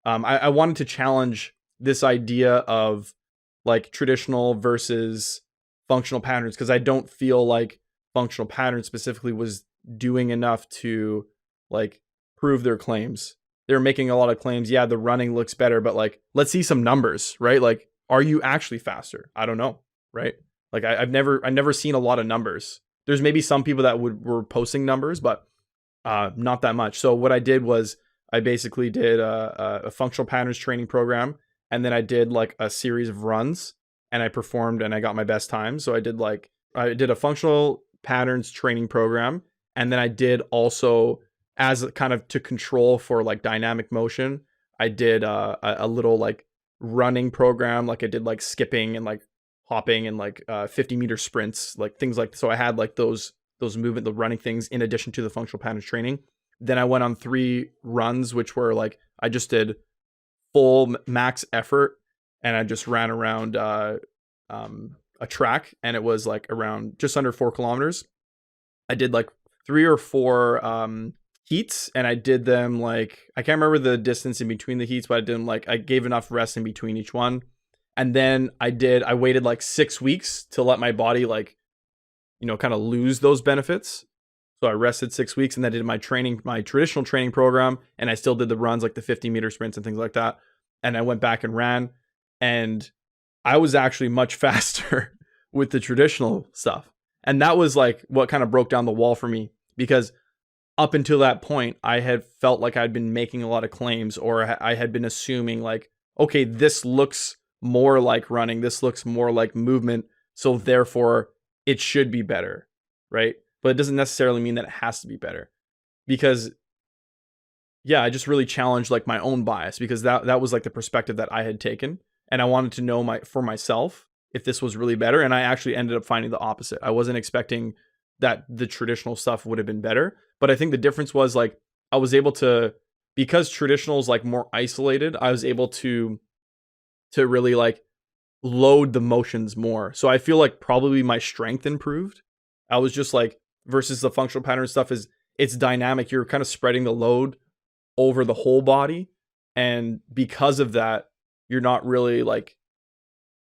I wanted to challenge this idea of like traditional versus functional patterns, because I don't feel like functional pattern specifically was doing enough to like prove their claims. They're making a lot of claims. Yeah, the running looks better, but like, let's see some numbers, right? Like, are you actually faster? I don't know, right? Like, I've never seen a lot of numbers. There's maybe some people that were posting numbers, but not that much. So what I did was I basically did a functional patterns training program, and then I did like a series of runs, and I performed, and I got my best time. So I did a functional patterns training program, and then I did also as kind of to control for like dynamic motion, I did a little like running program. Like I did like skipping and like hopping and like 50-meter sprints, like things like, so I had like those movement, the running things in addition to the functional patterns training. Then I went on 3 runs, which were like, I just did full max effort and I just ran around a track, and it was like around just under 4 kilometers. I did like 3 or 4 heats, and I did them like, I can't remember the distance in between the heats, but I did them like, I gave enough rest in between each one. And then I waited like 6 weeks to let my body like, kind of lose those benefits. So I rested 6 weeks, and then did my traditional training program, and I still did the runs, like the 50-meter sprints and things like that. And I went back and ran, and I was actually much faster with the traditional stuff. And that was like what kind of broke down the wall for me, because up until that point, I had felt like I'd been making a lot of claims, or I had been assuming like, okay, this looks more like running, this looks more like movement, so therefore it should be better, right? But it doesn't necessarily mean that it has to be better, because yeah, I just really challenged like my own bias, because that was like the perspective that I had taken, and I wanted to know for myself if this was really better. And I actually ended up finding the opposite. I wasn't expecting that the traditional stuff would have been better, but I think the difference was like, I was able to, because traditional is like more isolated, I was able to really like load the motions more. So I feel like probably my strength improved. I was just like, versus the functional pattern stuff is, it's dynamic. You're kind of spreading the load over the whole body. And because of that, you're not really like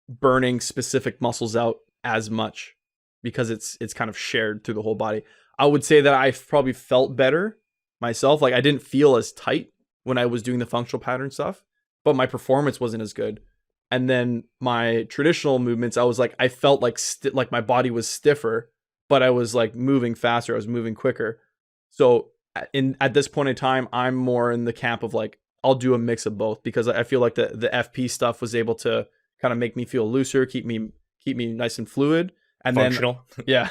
burning specific muscles out as much, because it's kind of shared through the whole body. I would say that I probably felt better myself. Like I didn't feel as tight when I was doing the functional pattern stuff, but my performance wasn't as good. And then my traditional movements, I was like, I felt like like my body was stiffer, but I was like moving faster. I was moving quicker. So at this point in time, I'm more in the camp of like, I'll do a mix of both, because I feel like the FP stuff was able to kind of make me feel looser, keep me nice and fluid. And Functional. Then, yeah.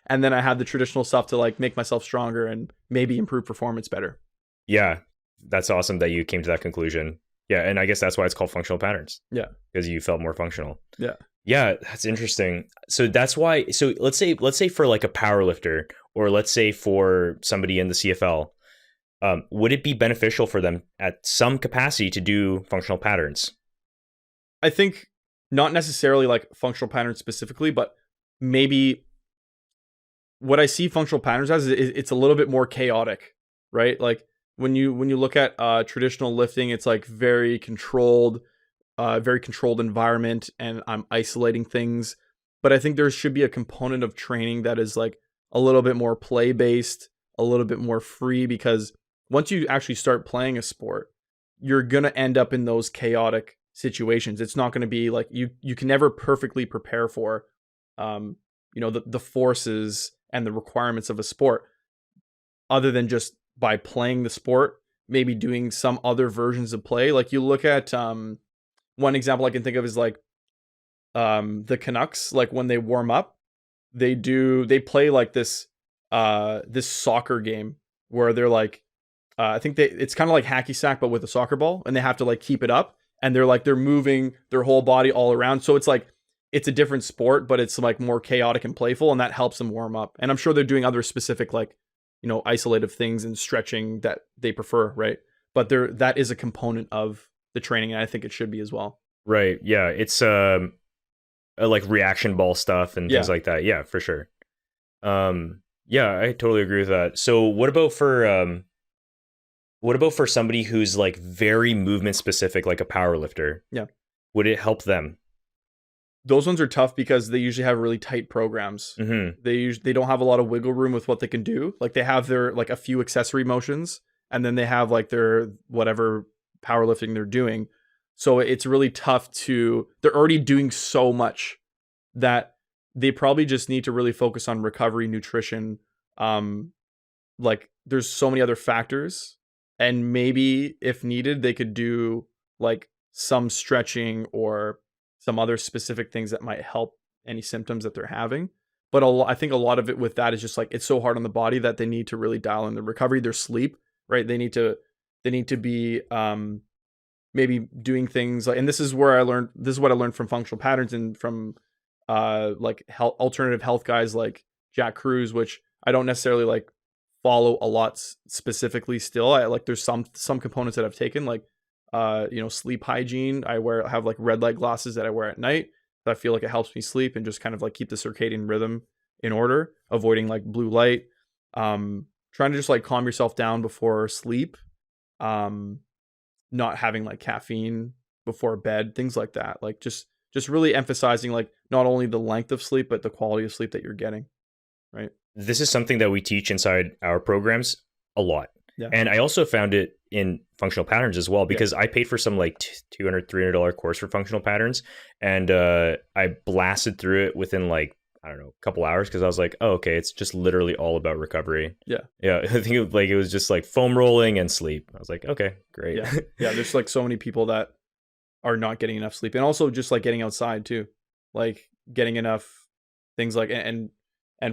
And then I had the traditional stuff to like make myself stronger and maybe improve performance better. Yeah. That's awesome that you came to that conclusion. Yeah. And I guess that's why it's called functional patterns. Yeah. Because you felt more functional. Yeah. Yeah. That's interesting. So that's why, so let's say for like a power lifter, or let's say for somebody in the CFL, would it be beneficial for them at some capacity to do functional patterns? I think not necessarily like functional patterns specifically, but maybe what I see functional patterns as is it's a little bit more chaotic, right? Like when you look at traditional lifting, it's like very controlled environment, and I'm isolating things. But I think there should be a component of training that is like a little bit more play based, a little bit more free, because once you actually start playing a sport, you're going to end up in those chaotic situations. It's not going to be like you can never perfectly prepare for the forces and the requirements of a sport, other than just by playing the sport, maybe doing some other versions of play. Like you look at one example I can think of is like the Canucks, like when they warm up, they play like this soccer game where they're like I think it's kind of like hacky sack but with a soccer ball, and they have to like keep it up, and they're moving their whole body all around. So it's like it's a different sport, but it's like more chaotic and playful, and that helps them warm up. And I'm sure they're doing other specific like isolative things and stretching that they prefer, right? But that is a component of the training, and I think it should be as well. Right. Yeah. It's like reaction ball stuff and things like that. Yeah, for sure. Yeah, I totally agree with that. So what about for somebody who's like very movement specific, like a power lifter? Yeah. Would it help them? Those ones are tough because they usually have really tight programs. Mm-hmm. They don't have a lot of wiggle room with what they can do. Like they have their like a few accessory motions, and then they have like their whatever powerlifting they're doing. So it's really tough they're already doing so much that they probably just need to really focus on recovery, nutrition. Like there's so many other factors, and maybe if needed, they could do like some stretching or some other specific things that might help any symptoms that they're having. But I think a lot of it with that is just like it's so hard on the body that they need to really dial in the recovery, their sleep, right? They need to be maybe doing things like, and this is what I learned from functional patterns and from like alternative health guys like Jack Cruz, which I don't necessarily like follow a lot specifically still. I like there's some components that I've taken, like sleep hygiene. I have like red light glasses that I wear at night that I feel like it helps me sleep and just kind of like keep the circadian rhythm in order, avoiding like blue light, trying to just like calm yourself down before sleep, not having like caffeine before bed, things like that. Like just really emphasizing like not only the length of sleep, but the quality of sleep that you're getting. Right. This is something that we teach inside our programs a lot. Yeah. And I also found it in functional patterns as well, because I paid for some like $200, $300 course for functional patterns. And I blasted through it within like, I don't know, a couple hours, because I was like, oh, okay, it's just literally all about recovery. Yeah. Yeah. I think it was just like foam rolling and sleep. I was like, okay, great. Yeah. Yeah. There's like so many people that are not getting enough sleep, and also just like getting outside too, like getting enough things like, and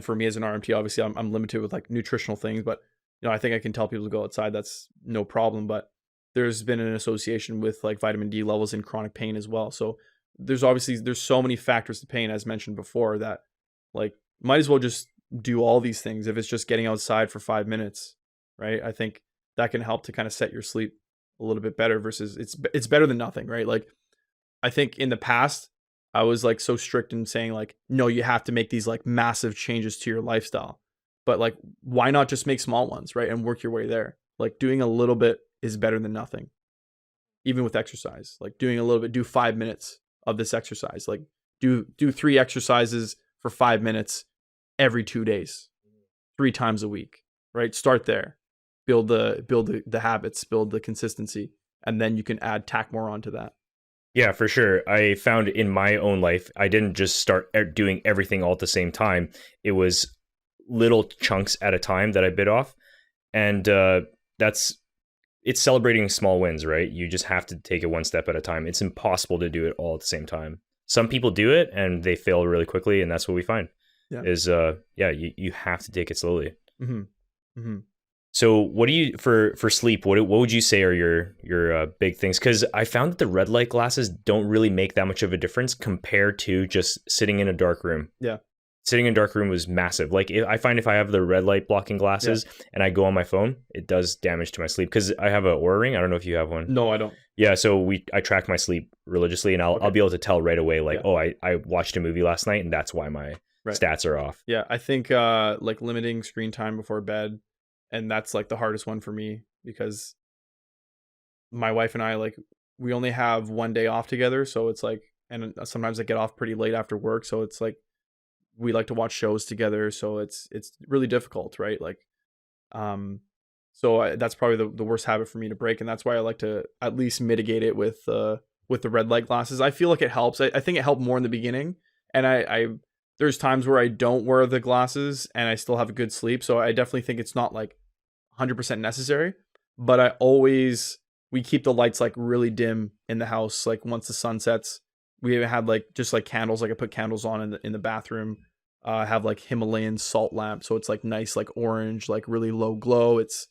for me as an RMT, obviously I'm limited with like nutritional things, but I think I can tell people to go outside. That's no problem. But there's been an association with like vitamin D levels in chronic pain as well. So there's so many factors to pain, as mentioned before, that like might as well just do all these things if it's just getting outside for 5 minutes, right? I think that can help to kind of set your sleep a little bit better, versus it's better than nothing, right? Like I think in the past I was like so strict in saying like, no, you have to make these like massive changes to your lifestyle. But like, why not just make small ones, right? And work your way there. Like doing a little bit is better than nothing. Even with exercise, like doing a little bit, do 5 minutes of this exercise, like do 3 exercises for 5 minutes every 2 days, 3 times a week, right? Start there, build the habits, build the consistency, and then you can tack more onto that. Yeah, for sure. I found in my own life, I didn't just start doing everything all at the same time. It was little chunks at a time that I bit off. And it's celebrating small wins, right? You just have to take it one step at a time. It's impossible to do it all at the same time. Some people do it and they fail really quickly. And that's what we find you have to take it slowly. Mm-hmm. Mm-hmm. So what do you, for sleep, what would you say are your big things? Because I found that the red light glasses don't really make that much of a difference compared to just sitting in a dark room. Yeah. Sitting in a dark room was massive. Like I find if I have the red light blocking glasses and I go on my phone, it does damage to my sleep, because I have an Oura ring. I don't know if you have one. No, I don't. Yeah. So I track my sleep religiously, and I'll be able to tell right away, like, I watched a movie last night and that's why my stats are off. Yeah. I think like limiting screen time before bed. And that's like the hardest one for me, because my wife and I, like, we only have 1 day off together. So it's like, and sometimes I get off pretty late after work. So it's like, we like to watch shows together. So it's really difficult, right? Like, so that's probably the worst habit for me to break. And that's why I like to at least mitigate it with the red light glasses. I feel like it helps. I think it helped more in the beginning. And there's times where I don't wear the glasses and I still have a good sleep. So I definitely think it's not like 100% necessary, but we keep the lights like really dim in the house. Like once the sun sets, we had like just like candles. Like I put candles on in the bathroom. I have like Himalayan salt lamp. So it's like nice, like orange, like really low glow. It's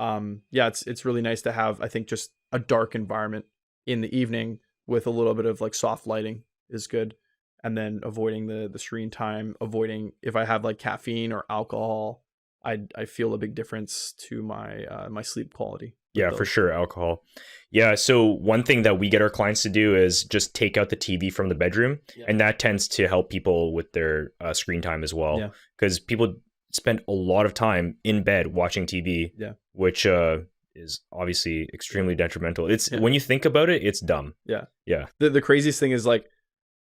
really nice to have, I think, just a dark environment in the evening with a little bit of like soft lighting is good. And then avoiding the screen time, avoiding if I have like caffeine or alcohol, I feel a big difference to my sleep quality. Yeah, for sure. Alcohol. Yeah. So one thing that we get our clients to do is just take out the TV from the bedroom. Yeah. And that tends to help people with their screen time as well. Because people spend a lot of time in bed watching TV, which is obviously extremely detrimental. It's when you think about it, it's dumb. Yeah. Yeah. The craziest thing is like,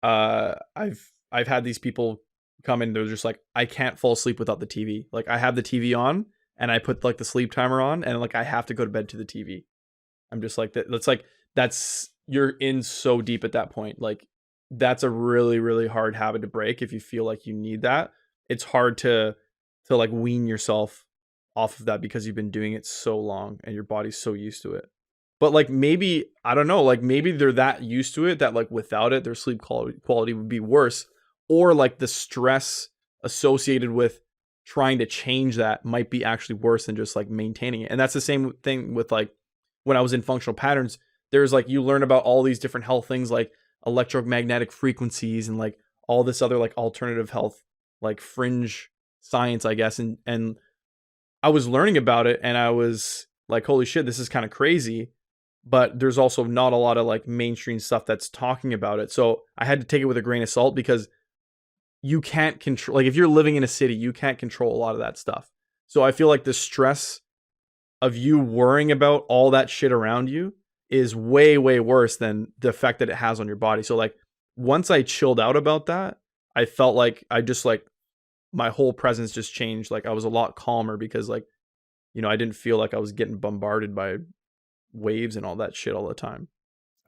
I've had these people come in, they're just like, I can't fall asleep without the TV. Like I have the TV on and I put like the sleep timer on and like I have to go to bed to the TV. I'm just like that's you're in so deep at that point. Like that's a really, really hard habit to break if you feel like you need that. It's hard to like wean yourself off of that because you've been doing it so long and your body's so used to it. But like maybe, I don't know, like maybe they're that used to it that like without it, their sleep quality would be worse. Or like the stress associated with trying to change that might be actually worse than just like maintaining it. And that's the same thing with like when I was in functional patterns, there's like you learn about all these different health things like electromagnetic frequencies and like all this other like alternative health, like fringe science, I guess. And I was learning about it and I was like, holy shit, this is kind of crazy. But there's also not a lot of like mainstream stuff that's talking about it. So I had to take it with a grain of salt because you can't control, like if you're living in a city, you can't control a lot of that stuff. So I feel like the stress of you worrying about all that shit around you is way, way worse than the effect that it has on your body. So like once I chilled out about that, I felt like I just like my whole presence just changed. Like I was a lot calmer because like, you know, I didn't feel like I was getting bombarded by waves and all that shit all the time.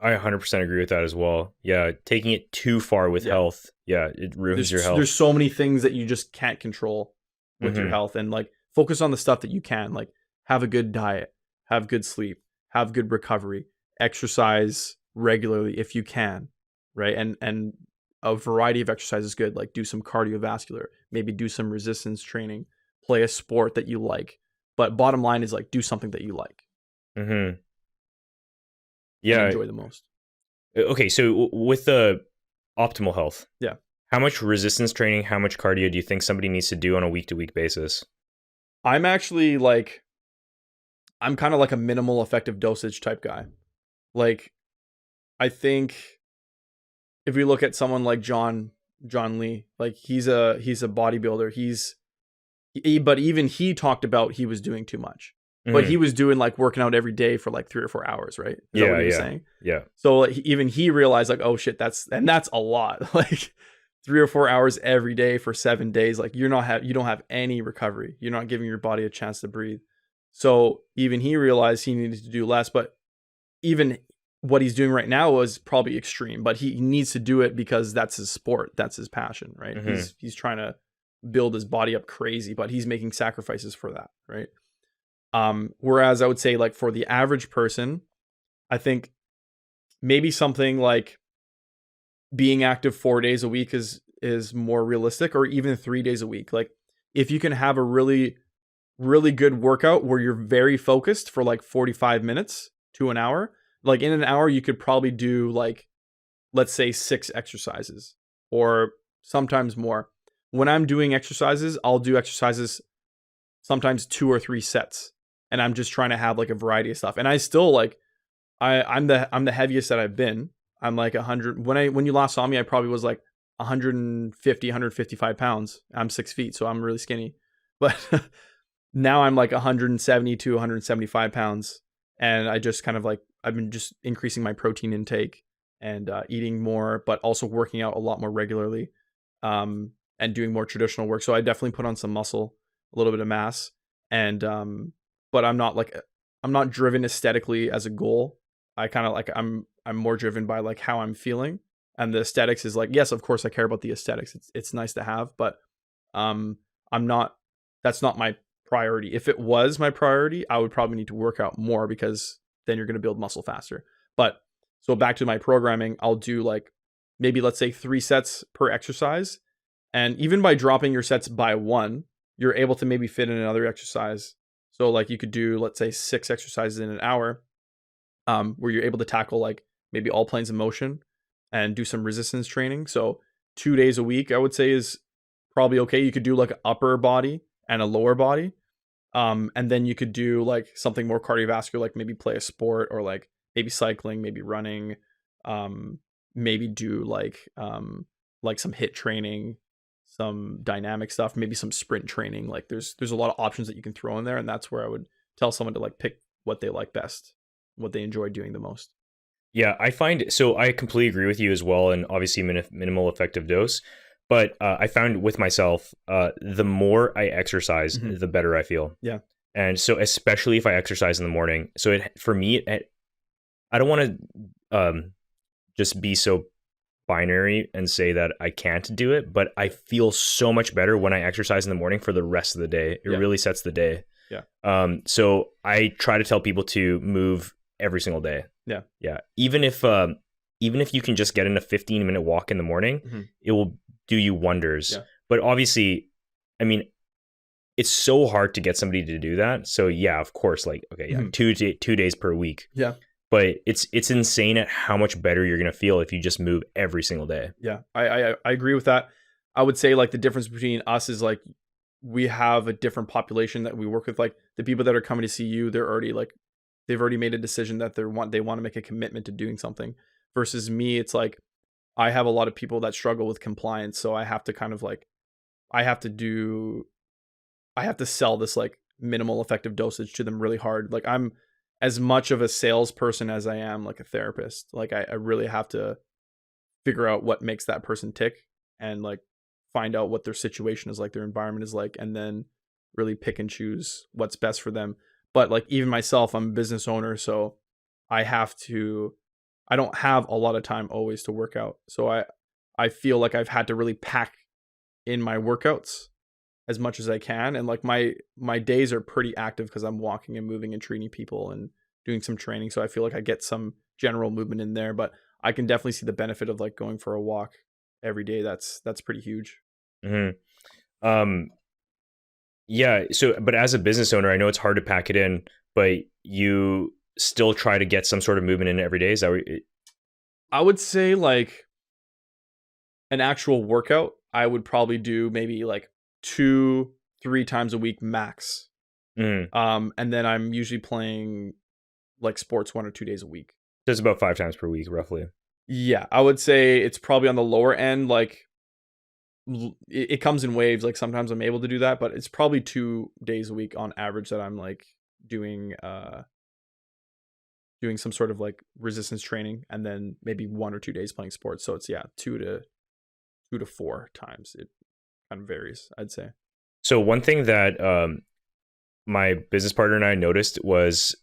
I 100% agree with that as well. Yeah, taking it too far with health, it ruins your health. There's so many things that you just can't control with your health, and like focus on the stuff that you can. Like have a good diet, have good sleep, have good recovery, exercise regularly if you can, right? And a variety of exercise is good. Like do some cardiovascular, maybe do some resistance training, play a sport that you like. But bottom line is like do something that you like. Mm-hmm. Yeah, enjoy the most. Okay, so with the optimal health, how much resistance training, how much cardio do you think somebody needs to do on a week-to-week basis? I'm actually like, I'm kind of like a minimal effective dosage type guy. Like, I think if we look at someone like John Lee, like he's a bodybuilder. But even he talked about he was doing too much. But he was doing like working out every day for like 3 or 4 hours, right? Is that what he was saying? Yeah. So like, even he realized like, oh shit, that's a lot. Like 3 or 4 hours every day for 7 days. Like you don't have any recovery. You're not giving your body a chance to breathe. So even he realized he needed to do less. But even what he's doing right now was probably extreme. But he needs to do it because that's his sport. That's his passion, right? He's trying to build his body up crazy, but he's making sacrifices for that, right? Whereas I would say like for the average person, I think maybe something like being active 4 days a week is more realistic, or even 3 days a week. Like if you can have a really, really good workout where you're very focused for like 45 minutes to an hour, like in an hour, you could probably do like, let's say 6 exercises or sometimes more. When I'm doing exercises, I'll do exercises sometimes 2 or 3 sets. And I'm just trying to have like a variety of stuff. And I still like, I'm the heaviest that I've been. I'm like 100. When you last saw me, I probably was like 150, 155 pounds. I'm 6 feet, so I'm really skinny. But now I'm like 170 to 175 pounds. And I just kind of like, I've been just increasing my protein intake and eating more, but also working out a lot more regularly and doing more traditional work. So I definitely put on some muscle, a little bit of mass. And but I'm not driven aesthetically as a goal. I kind of like, I'm more driven by like how I'm feeling, and the aesthetics is like, yes, of course I care about the aesthetics. It's nice to have, but that's not my priority. If it was my priority, I would probably need to work out more because then you're going to build muscle faster. But so back to my programming, I'll do like maybe let's say 3 sets per exercise. And even by dropping your sets by 1, you're able to maybe fit in another exercise. So like you could do, let's say 6 exercises in an hour, where you're able to tackle like maybe all planes of motion and do some resistance training. So 2 days a week, I would say is probably okay. You could do like an upper body and a lower body. And then you could do like something more cardiovascular, like maybe play a sport or like maybe cycling, maybe running, maybe do like some HIIT training, some dynamic stuff, maybe some sprint training. Like there's a lot of options that you can throw in there. And that's where I would tell someone to like pick what they like best, what they enjoy doing the most. Yeah, I completely agree with you as well. And obviously minimal effective dose. But I found with myself, the more I exercise, the better I feel. Yeah. And so especially if I exercise in the morning. So for me, I don't want to just be so binary and say that I can't do it, but I feel so much better when I exercise in the morning for the rest of the day. It really sets the day. Yeah. So I try to tell people to move every single day. Yeah. Yeah. Even if you can just get in a 15-minute walk in the morning, it will do you wonders. Yeah. But obviously, I mean, it's so hard to get somebody to do that. So yeah, of course, like, okay, yeah, 2 days per week. Yeah. But it's insane at how much better you're going to feel if you just move every single day. Yeah, I agree with that. I would say like the difference between us is like we have a different population that we work with. Like the people that are coming to see you, they've already made a decision that they want to make a commitment to doing something. Versus me, it's like I have a lot of people that struggle with compliance, so I have to kind of like I have to sell this like minimal effective dosage to them really hard. Like I'm as much of a salesperson as I am like a therapist. Like I really have to figure out what makes that person tick and like find out what their situation is like, their environment is like, and then really pick and choose what's best for them. But like even myself, I'm a business owner, so I don't have a lot of time always to work out. So I feel like I've had to really pack in my workouts as much as I can, and like my days are pretty active because I'm walking and moving and treating people and doing some training, so I feel like I get some general movement in there. But I can definitely see the benefit of like going for a walk every day. That's pretty huge. Yeah, so but as a business owner, I know it's hard to pack it in, but you still try to get some sort of movement in every day. Is that I would say like an actual workout I would probably do maybe like 2-3 times a week max. And then I'm usually playing like sports 1 or 2 days a week. So it's about 5 times per week, roughly. Yeah, I would say it's probably on the lower end. Like it comes in waves. Like sometimes I'm able to do that, but it's probably 2 days a week on average that I'm like doing some sort of like resistance training, and then maybe 1 or 2 days playing sports. So it's 2 to 4 times. It kind of varies, I'd say. So one thing that my business partner and I noticed was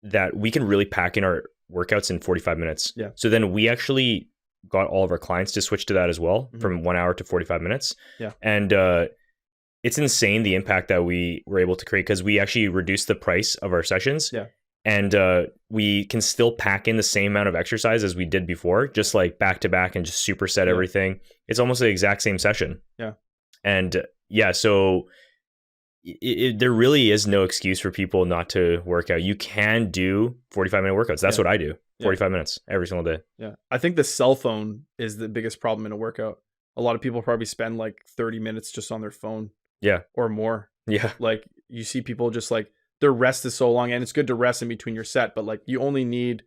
that we can really pack in our workouts in 45 minutes. Yeah. So then we actually got all of our clients to switch to that as well, from 1 hour to 45 minutes. Yeah. And it's insane the impact that we were able to create, because we actually reduced the price of our sessions. Yeah. And we can still pack in the same amount of exercise as we did before, just like back to back and just superset everything. It's almost the exact same session. Yeah. And yeah, so there really is no excuse for people not to work out. You can do 45-minute workouts. That's what I do. 45 minutes every single day. Yeah. I think the cell phone is the biggest problem in a workout. A lot of people probably spend like 30 minutes just on their phone. Yeah. Or more. Yeah. Like you see people just like their rest is so long, and it's good to rest in between your set, but like you only need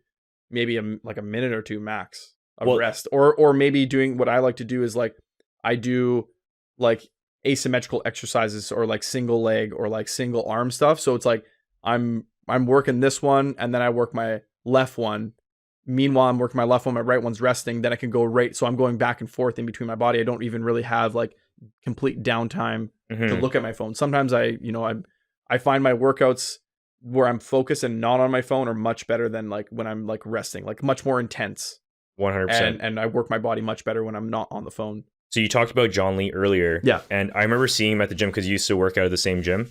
maybe a minute or two max of rest, or maybe doing what I like to do is like I do like asymmetrical exercises or like single leg or like single arm stuff. So it's like I'm working this one and then I work my left one. Meanwhile, I'm working my left one, my right one's resting. Then I can go right. So I'm going back and forth in between my body. I don't even really have like complete downtime to look at my phone. Sometimes I find my workouts where I'm focused and not on my phone are much better than like when I'm like resting, like much more intense. 100%. And I work my body much better when I'm not on the phone. So you talked about John Lee earlier. Yeah. And I remember seeing him at the gym because he used to work out at the same gym.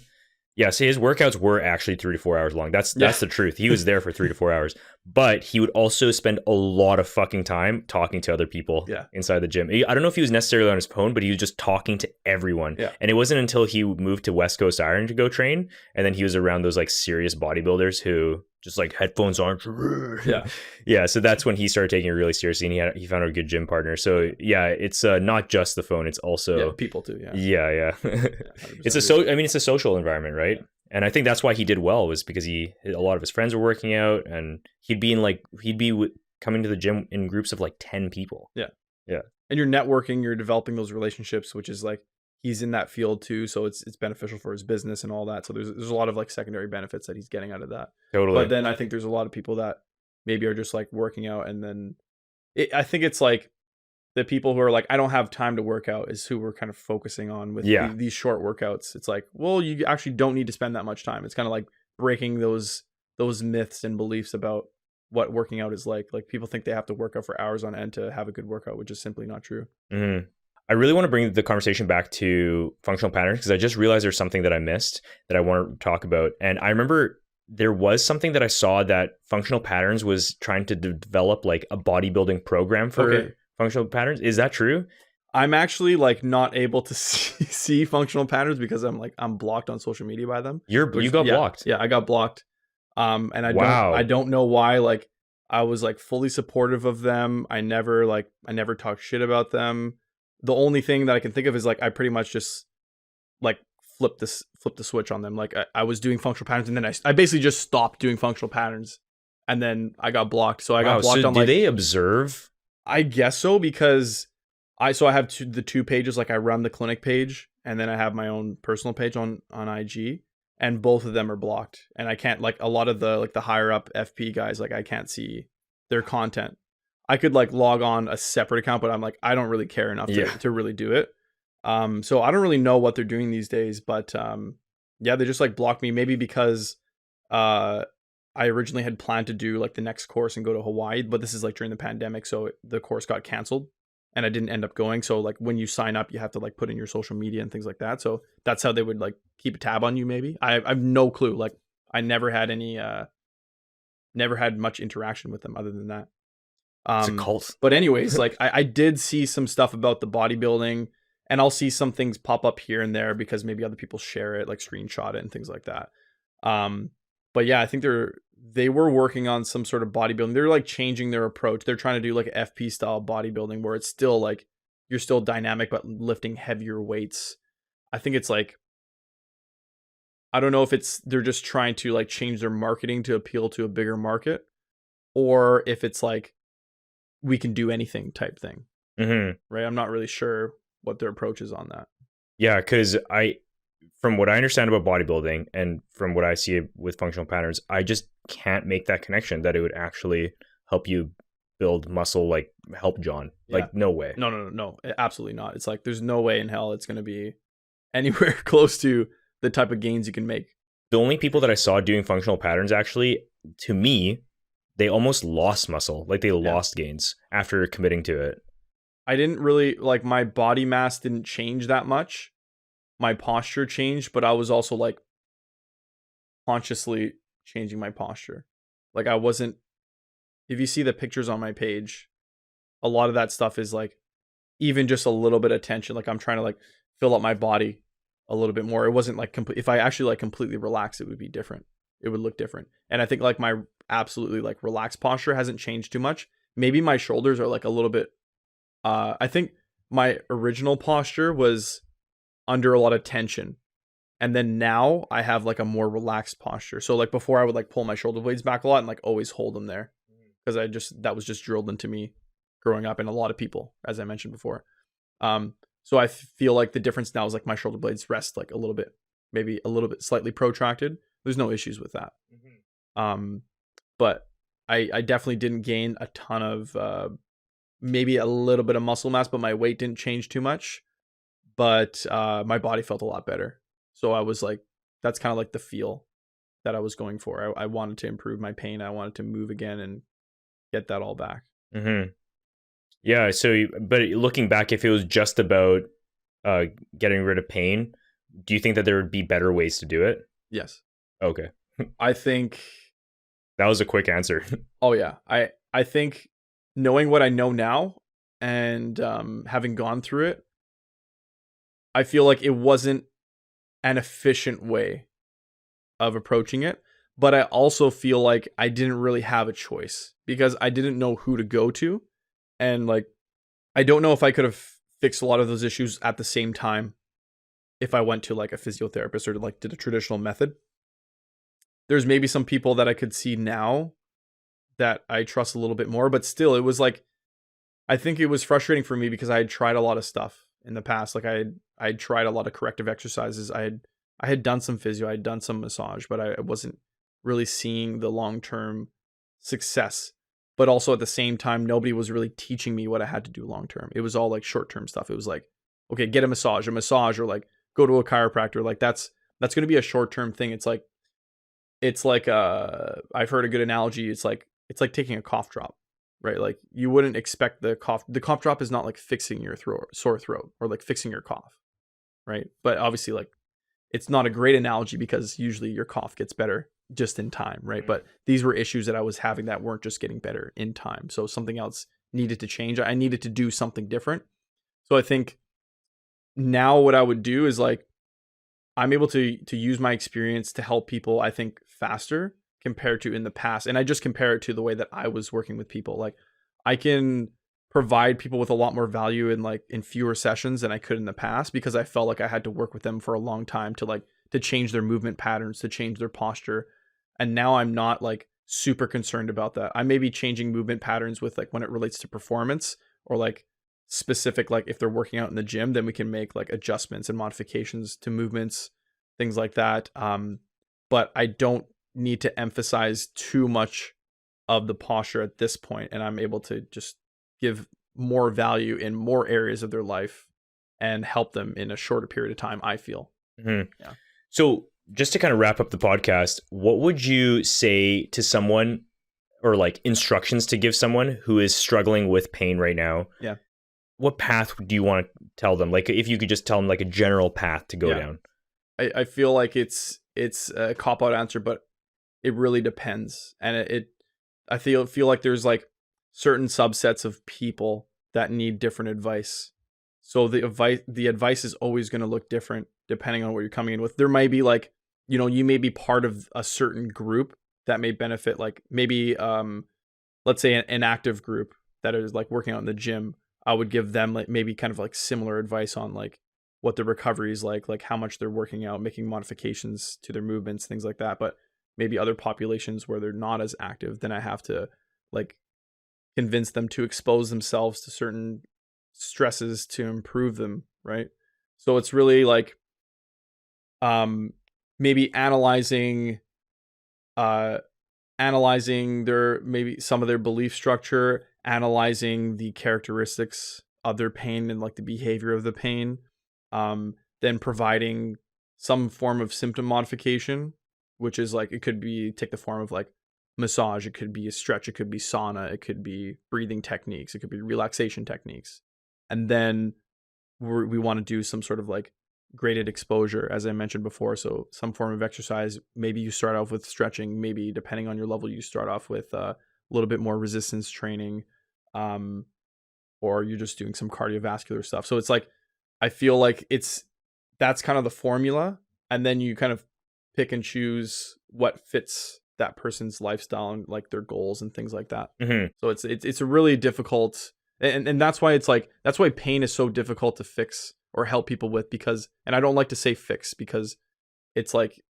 Yeah, so his workouts were actually 3 to 4 hours long. That's the truth. He was there for 3 to 4 hours. But he would also spend a lot of fucking time talking to other people inside the gym. I don't know if he was necessarily on his phone, but he was just talking to everyone. Yeah. And it wasn't until he moved to West Coast Iron to go train, and then he was around those like serious bodybuilders who just like headphones on. Yeah. Yeah. So that's when he started taking it really seriously, and he found a good gym partner. So yeah, it's not just the phone; it's also people too. Yeah. Yeah. It's a social environment, right? Yeah. And I think that's why he did well, was because a lot of his friends were working out, and he'd be coming to the gym in groups of like 10 people. Yeah. Yeah. And you're networking, you're developing those relationships, which is like he's in that field too, so it's beneficial for his business and all that. So there's a lot of like secondary benefits that he's getting out of that. Totally. But then I think there's a lot of people that maybe are just like working out, and then I think it's like the people who are like, I don't have time to work out, is who we're kind of focusing on with these short workouts. It's like, well, you actually don't need to spend that much time. It's kind of like breaking those myths and beliefs about what working out is like. Like people think they have to work out for hours on end to have a good workout, which is simply not true. Mm-hmm. I really want to bring the conversation back to functional patterns, because I just realized there's something that I missed that I want to talk about. And I remember there was something that I saw that functional patterns was trying to develop like a bodybuilding program for functional patterns. Is that true? I'm actually like not able to see functional patterns because I'm blocked on social media by them. You got blocked. Yeah, I got blocked. And I Wow. don't know why. Like I was like fully supportive of them. I never talked shit about them. The only thing that I can think of is like I pretty much just like flip the switch on them. Like I was doing functional patterns and then I basically just stopped doing functional patterns and then I got blocked. So I got blocked on do like they observe? I guess so because I have the two pages. Like I run the clinic page and then I have my own personal page on IG, and both of them are blocked. And I can't like a lot of the like the higher up FP guys. Like I can't see their content. I could like log on a separate account, but I'm like I don't really care enough to really do it. So I don't really know what they're doing these days, but yeah, they just like blocked me. Maybe because I originally had planned to do like the next course and go to Hawaii, but this is like during the pandemic, so the course got canceled and I didn't end up going. So like when you sign up, you have to like put in your social media and things like that. So that's how they would like keep a tab on you. Maybe I've no clue. Like I never had never had much interaction with them other than that. It's a cult. But anyways, like I did see some stuff about the bodybuilding, and I'll see some things pop up here and there because maybe other people share it, like screenshot it and things like that. But yeah, I think they were working on some sort of bodybuilding. They're like changing their approach. They're trying to do like a FP style bodybuilding where it's still like you're still dynamic but lifting heavier weights. I think it's like I don't know if they're just trying to like change their marketing to appeal to a bigger market, or if it's like we can do anything type thing. Right? I'm not really sure what their approach is on that. Yeah, because from what I understand about bodybuilding and from what I see with functional patterns, I just can't make that connection that it would actually help you build muscle, like help John. Yeah. Like, no way. No, absolutely not. It's like there's no way in hell it's going to be anywhere close to the type of gains you can make. The only people that I saw doing functional patterns, actually, to me, they almost lost muscle. Like they lost gains after committing to it. I didn't really like my body mass didn't change that much. My posture changed, but I was also like consciously changing my posture. Like I wasn't, if you see the pictures on my page, a lot of that stuff is like even just a little bit of tension. Like I'm trying to like fill up my body a little bit more. It wasn't like complete. If I actually like completely relaxed, it would be different. It would look different. And I think like my absolutely like relaxed posture hasn't changed too much. Maybe my shoulders are like a little bit, I think my original posture was under a lot of tension, and then now I have like a more relaxed posture. So like before I would like pull my shoulder blades back a lot and like always hold them there because that was just drilled into me growing up, and a lot of people, as I mentioned before. So I feel like the difference now is like my shoulder blades rest like a little bit, maybe a little bit slightly protracted. There's no issues with that. But I definitely didn't gain a ton of maybe a little bit of muscle mass, but my weight didn't change too much. But my body felt a lot better. So I was like, that's kind of like the feel that I was going for. I wanted to improve my pain. I wanted to move again and get that all back. Yeah. So, but looking back, if it was just about getting rid of pain, do you think that there would be better ways to do it? Yes. Okay. I think that was a quick answer. Oh yeah. I think knowing what I know now and having gone through it, I feel like it wasn't an efficient way of approaching it, but I also feel like I didn't really have a choice because I didn't know who to go to. And like, I don't know if I could have fixed a lot of those issues at the same time if I went to like a physiotherapist or like did a traditional method. There's maybe some people that I could see now that I trust a little bit more, but still it was like, I think it was frustrating for me because I had tried a lot of stuff in the past. Like I had tried a lot of corrective exercises. I had done some physio, I had done some massage, but I wasn't really seeing the long-term success. But also at the same time, nobody was really teaching me what I had to do long-term. It was all like short-term stuff. It was like, okay, get a massage, or like go to a chiropractor. Like that's going to be a short-term thing. It's like I've heard a good analogy. It's like taking a cough drop, right? Like you wouldn't expect the cough drop is not like fixing your sore throat or like fixing your cough, right? But obviously like it's not a great analogy because usually your cough gets better just in time, right? But these were issues that I was having that weren't just getting better in time. So something else needed to change. I needed to do something different. So I think now what I would do is like, I'm able to use my experience to help people, I think, faster compared to in the past. And I just compare it to the way that I was working with people. Like, I can provide people with a lot more value in fewer sessions than I could in the past, because I felt like I had to work with them for a long time to change their movement patterns, to change their posture. And now I'm not like super concerned about that. I may be changing movement patterns with like when it relates to performance, or like specific, like if they're working out in the gym, then we can make like adjustments and modifications to movements, things like that. But I don't need to emphasize too much of the posture at this point, and I'm able to just give more value in more areas of their life and help them in a shorter period of time, I feel. Mm-hmm. Yeah. So just to kind of wrap up the podcast, what would you say to someone, or like instructions to give someone who is struggling with pain right now? Yeah. What path do you want to tell them? Like, if you could just tell them like a general path to go down. I feel like it's a cop-out answer, but it really depends. And I feel like there's like certain subsets of people that need different advice. So the advice is always going to look different depending on what you're coming in with. There might be like, you may be part of a certain group that may benefit, like maybe let's say an active group that is like working out in the gym. I would give them like maybe kind of like similar advice on like what the recovery is like how much they're working out, making modifications to their movements, things like that. But maybe other populations where they're not as active, then I have to like convince them to expose themselves to certain stresses to improve them, right? So it's really like maybe analyzing their, maybe some of their belief structure, analyzing the characteristics of their pain and like the behavior of the pain, then providing some form of symptom modification, which is like, it could be take the form of like massage, it could be a stretch, it could be sauna, it could be breathing techniques, it could be relaxation techniques. And then we want to do some sort of like graded exposure, as I mentioned before. So some form of exercise. Maybe you start off with stretching, maybe depending on your level, you start off with a little bit more resistance training, or you're just doing some cardiovascular stuff. So it's like, I feel like that's kind of the formula. And then you kind of pick and choose what fits that person's lifestyle and like their goals and things like that. Mm-hmm. So it's a really difficult, and that's why that's why pain is so difficult to fix or help people with, because, and I don't like to say fix, because it's like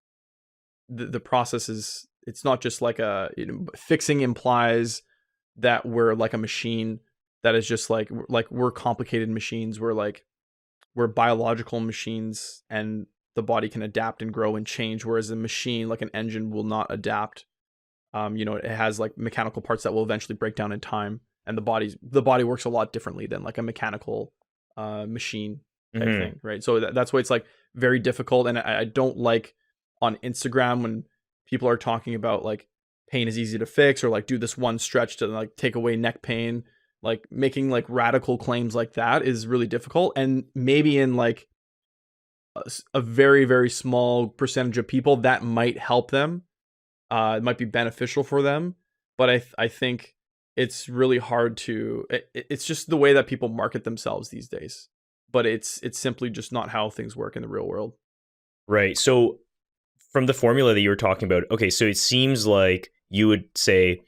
the process is, it's not just like fixing implies that we're like a machine that is just like we're complicated machines. We're biological machines, and the body can adapt and grow and change, whereas a machine like an engine will not adapt. It has like mechanical parts that will eventually break down in time, and the body works a lot differently than like a mechanical machine type thing, right? So that's why it's like very difficult. And I don't like on Instagram when people are talking about like pain is easy to fix, or like do this one stretch to like take away neck pain. Like making like radical claims like that is really difficult, and maybe in like a very, very small percentage of people that might help them. It might be beneficial for them, but I think it's really hard to. It's just the way that people market themselves these days. But it's simply just not how things work in the real world. Right. So from the formula that you were talking about, okay, so it seems like you would say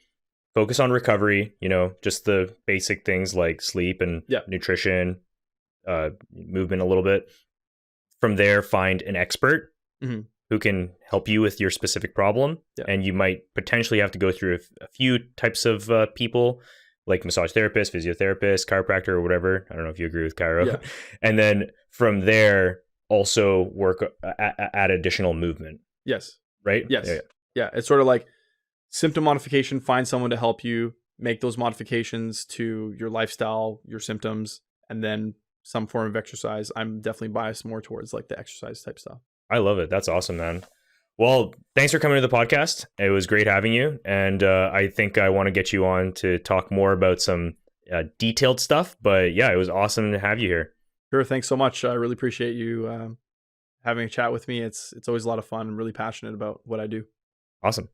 focus on recovery, just the basic things like sleep and nutrition, movement a little bit. From there, find an expert who can help you with your specific problem. Yeah. And you might potentially have to go through a few types of people, like massage therapist, physiotherapist, chiropractor, or whatever. I don't know if you agree with chiro. Yeah. And then from there, also work at additional movement. Yes. Right? Yes. Yeah. It's sort of like symptom modification. Find someone to help you make those modifications to your lifestyle, your symptoms, and then some form of exercise. I'm definitely biased more towards like the exercise type stuff. I love it. That's awesome, man. Well, thanks for coming to the podcast. It was great having you. And I think I want to get you on to talk more about some detailed stuff. But yeah, it was awesome to have you here. Sure. Thanks so much. I really appreciate you having a chat with me. It's always a lot of fun. I'm really passionate about what I do. Awesome.